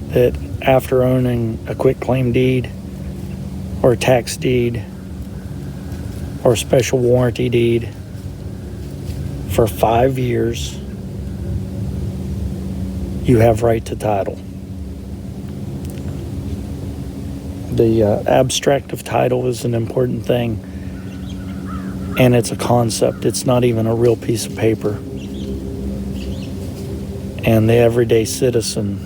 Speaker 1: that after owning a quitclaim deed or a tax deed or a special warranty deed for 5 years, you have right to title. The abstract of title is an important thing, and it's a concept. It's not even a real piece of paper. And the everyday citizen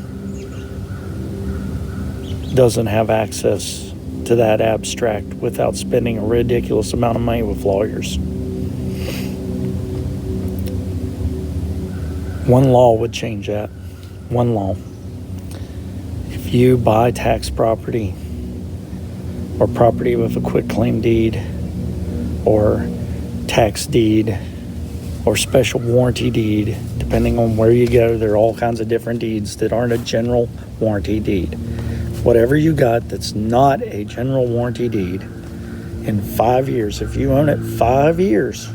Speaker 1: doesn't have access to that abstract without spending a ridiculous amount of money with lawyers. One law would change that. One law. If you buy tax property or property with a quitclaim deed or tax deed or special warranty deed, depending on where you go, there are all kinds of different deeds that aren't a general warranty deed. Whatever you got that's not a general warranty deed, in 5 years, if you own it 5 years,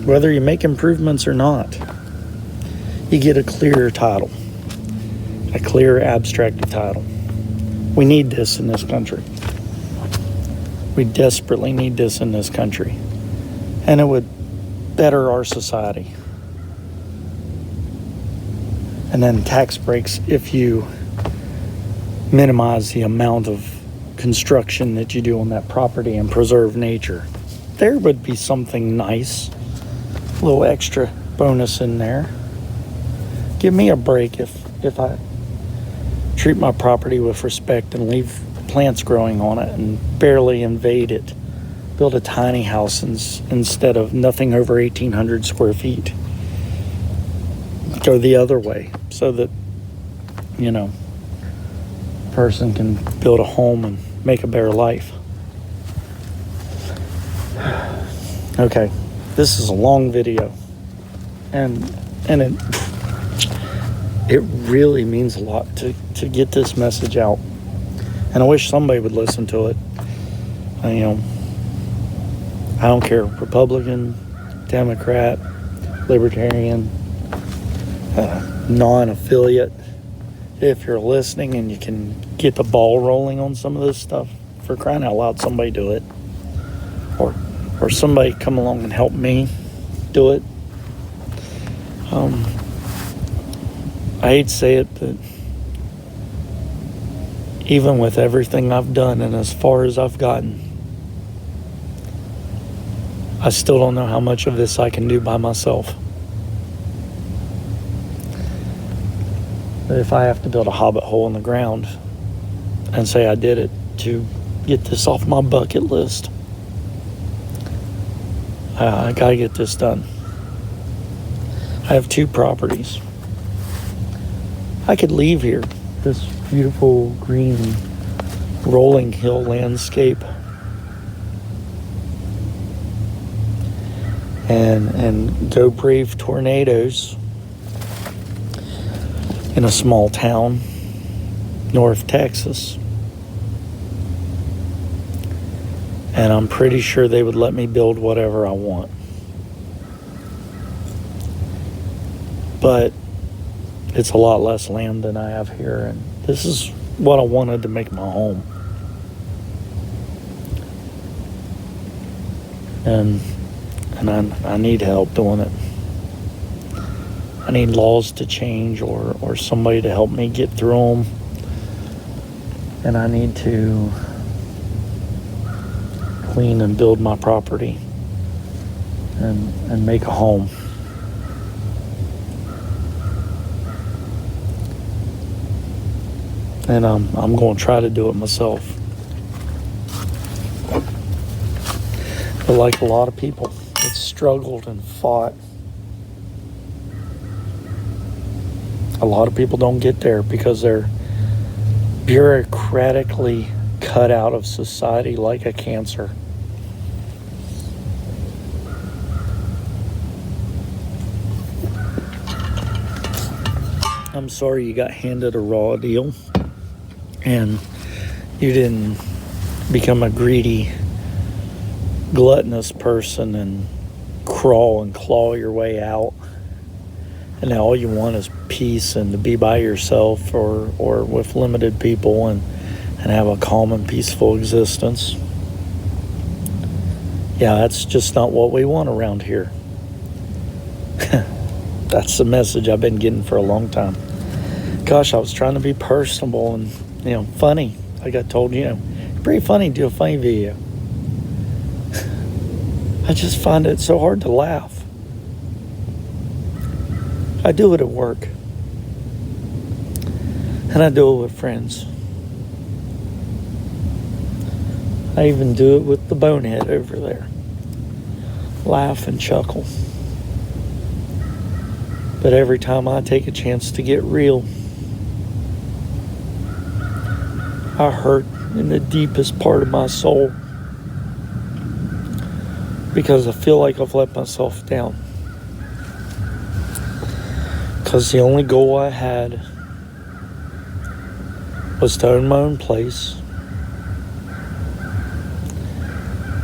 Speaker 1: whether you make improvements or not, you get a clear title, a clear abstract title. We need this in this country. We desperately need this in this country. And it would better our society. And then tax breaks if you minimize the amount of construction that you do on that property and preserve nature. There would be something nice, a little extra bonus in there. Give me a break if I treat my property with respect and leave plants growing on it and barely invade it. Build a tiny house instead of nothing over 1,800 square feet. Go the other way so that, you know, a person can build a home and make a better life. Okay, this is a long video, and it really means a lot to get this message out. And I wish somebody would listen to it. You know, I don't care, Republican, Democrat, Libertarian, non-affiliate. If you're listening and you can get the ball rolling on some of this stuff, for crying out loud, somebody do it. Or somebody come along and help me do it. I hate to say it, but even with everything I've done and as far as I've gotten, I still don't know how much of this I can do by myself. But if I have to build a hobbit hole in the ground and say I did it to get this off my bucket list, I gotta get this done. I have 2 properties. I could leave here, this beautiful green rolling hill landscape, and go brave tornadoes in a small town, North Texas. And I'm pretty sure they would let me build whatever I want. But it's a lot less land than I have here, and this is what I wanted to make my home. and I need help doing it. I need laws to change or somebody to help me get through them. And I need to clean and build my property and make a home. And I'm going to try to do it myself. But like a lot of people, it's struggled and fought. A lot of people don't get there because they're bureaucratically cut out of society like a cancer. I'm sorry you got handed a raw deal and you didn't become a greedy, gluttonous person and crawl and claw your way out. And now all you want is peace and to be by yourself or with limited people and have a calm and peaceful existence. Yeah, that's just not what we want around here. That's the message I've been getting for a long time. Gosh, I was trying to be personable and, funny. Like I told you, pretty funny to do a funny video. I just find it so hard to laugh. I do it at work. And I do it with friends. I even do it with the bonehead over there. Laugh and chuckle. But every time I take a chance to get real, I hurt in the deepest part of my soul because I feel like I've let myself down. Because the only goal I had was to own my own place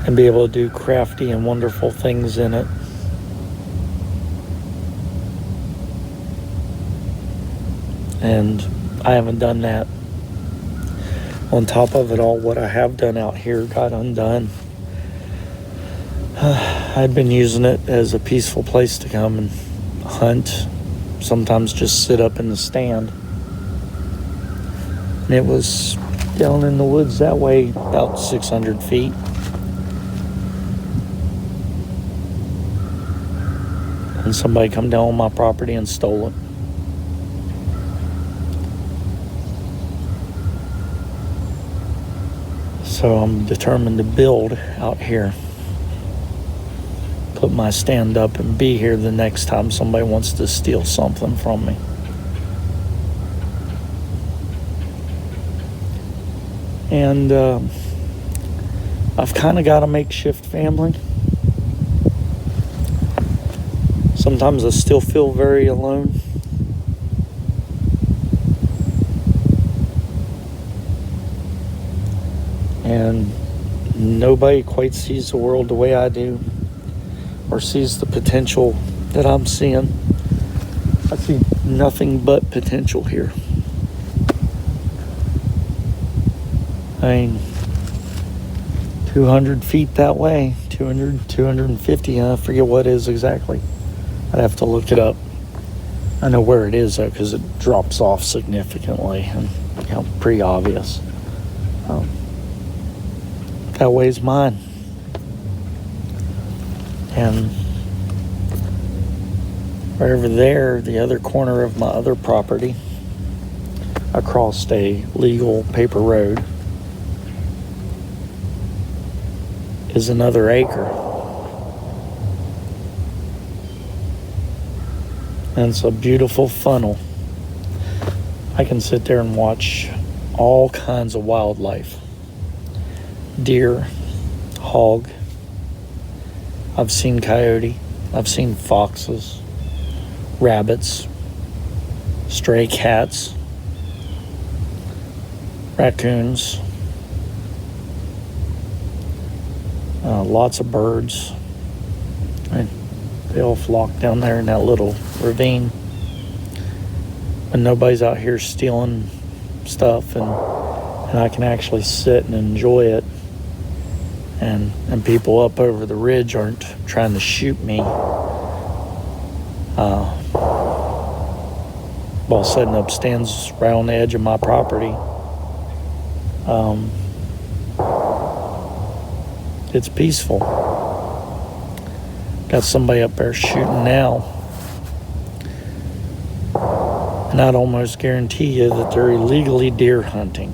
Speaker 1: and be able to do crafty and wonderful things in it. And I haven't done that. On top of it all, what I have done out here got undone. I'd been using it as a peaceful place to come and hunt, sometimes just sit up in the stand. And it was down in the woods that way, about 600 feet. And somebody come down on my property and stole it. So I'm determined to build out here. Put my stand up and be here the next time somebody wants to steal something from me. And I've kind of got a makeshift family. Sometimes I still feel very alone. And nobody quite sees the world the way I do, or sees the potential that I'm seeing. I see nothing but potential here. I mean, 200 feet that way, 200, 250, I forget what it is exactly. I'd have to look it up. I know where it is though, because it drops off significantly and pretty obvious. That way's mine. And right over there, the other corner of my other property, across a legal paper road, is another acre. And it's a beautiful funnel. I can sit there and watch all kinds of wildlife. Deer, hog. I've seen coyote. I've seen foxes, rabbits, stray cats, raccoons, lots of birds. And they all flock down there in that little ravine. And nobody's out here stealing stuff, and I can actually sit and enjoy it and people up over the ridge aren't trying to shoot me while setting up stands right on the edge of my property. It's peaceful. Got somebody up there shooting now, and I'd almost guarantee you that they're illegally deer hunting.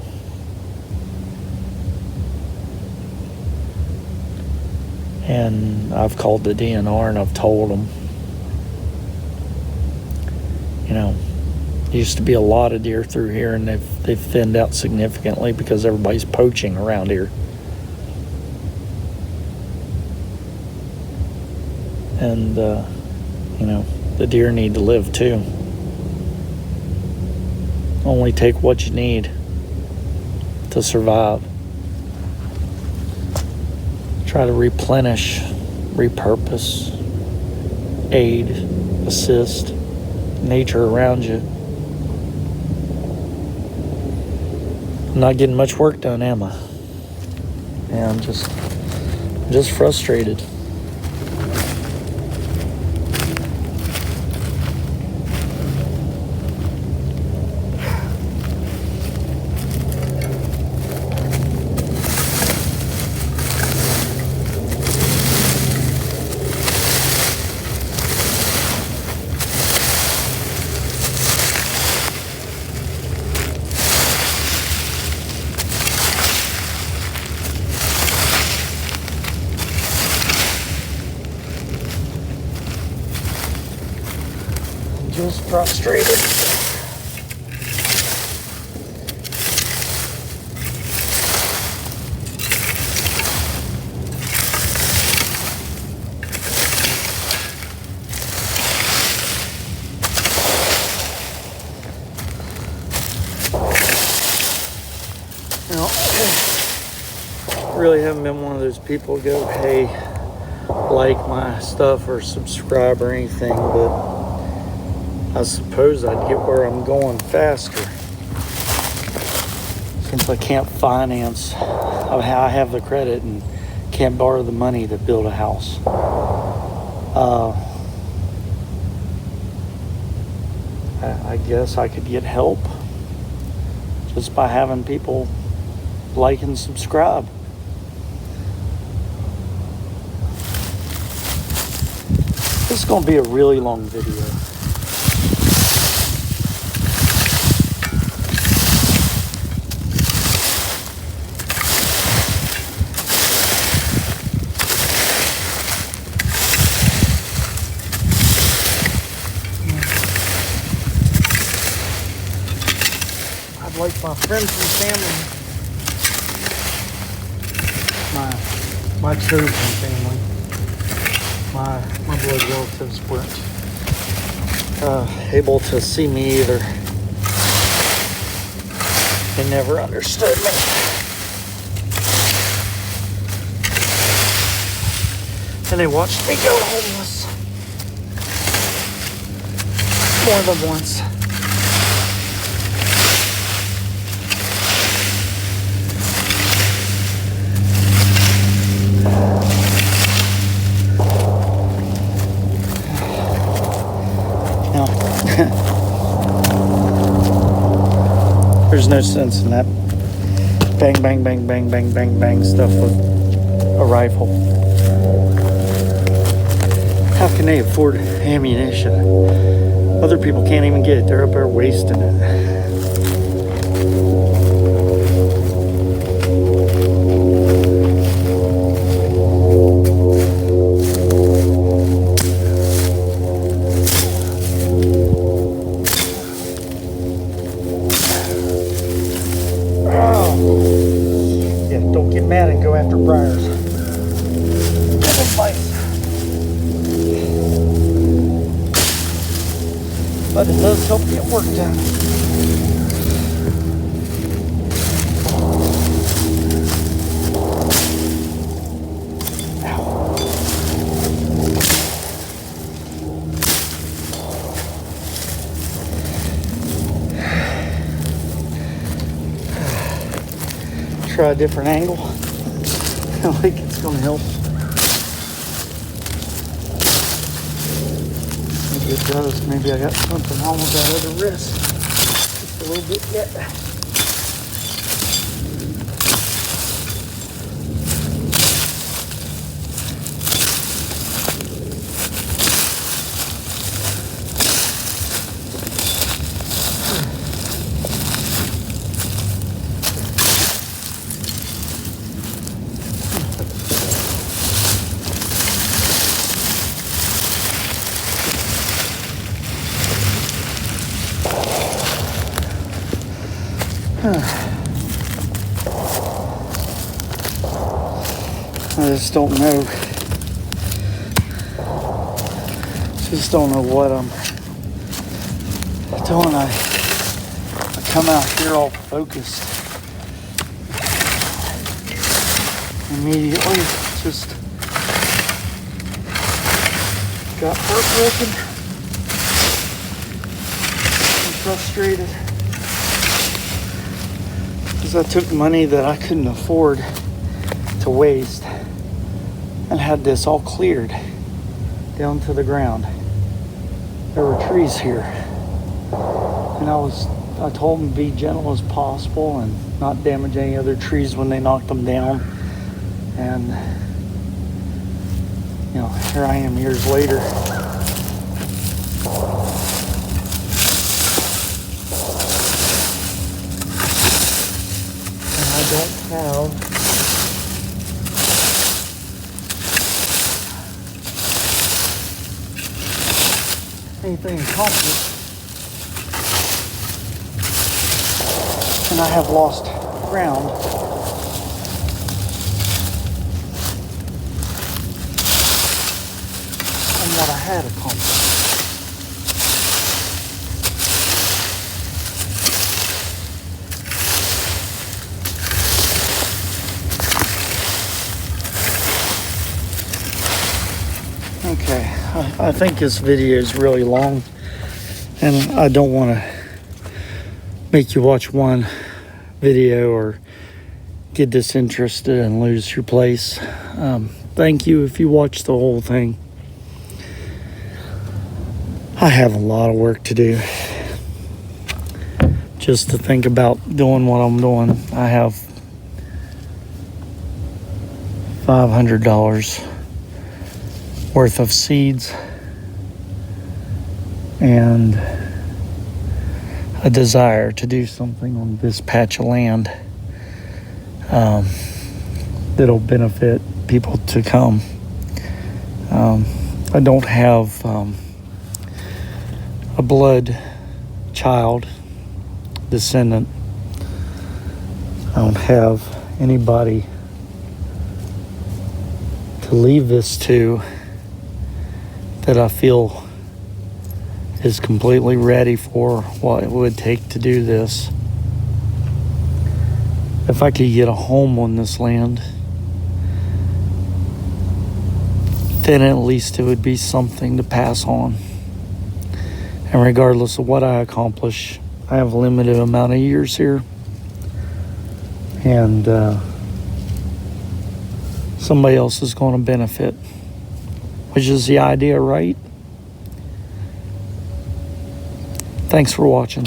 Speaker 1: And I've called the DNR and I've told them, you know, there used to be a lot of deer through here, and they've thinned out significantly because everybody's poaching around here. And, you know, the deer need to live too. Only take what you need to survive. Try to replenish, repurpose, aid, assist nature around you. I'm not getting much work done, am I? Yeah, I'm just frustrated. Just frustrated. Now, really haven't been one of those people who go, hey, like my stuff or subscribe or anything, but I suppose I'd get where I'm going faster since I can't finance. I have the credit and can't borrow the money to build a house. I guess I could get help just by having people like and subscribe. This is going to be a really long video. Like my friends and family, my chosen family, my blood relatives weren't able to see me either. They never understood me. And they watched me go homeless more than once. There's no sense in that bang, bang, bang, bang, bang, bang, bang stuff with a rifle. How can they afford ammunition? Other people can't even get it. They're up there wasting it. Mad and go after briars. Give them fights. But it does help get work done. Try a different angle. I think it's gonna help. Maybe it does. Maybe I got something wrong with that other wrist. Just a little bit yet. I just don't know. Just don't know what I'm doing. I come out here all focused. Immediately just got heartbroken and frustrated. Because I took money that I couldn't afford to waste and had this all cleared down to the ground. There were trees here, and I told them to be gentle as possible and not damage any other trees when they knocked them down. And you know, here I am years later. I don't have anything accomplished, and I have lost ground. On what I had accomplished. Okay, I think this video is really long, and I don't want to make you watch one video or get disinterested and lose your place. Thank you if you watched the whole thing. I have a lot of work to do. Just to think about doing what I'm doing, I have $500 worth of seeds and a desire to do something on this patch of land that'll benefit people to come. I don't have a blood child descendant. I don't have anybody to leave this to that I feel is completely ready for what it would take to do this. If I could get a home on this land, then at least it would be something to pass on. And regardless of what I accomplish, I have a limited amount of years here. And somebody else is going to benefit, which is the idea, right? Thanks for watching.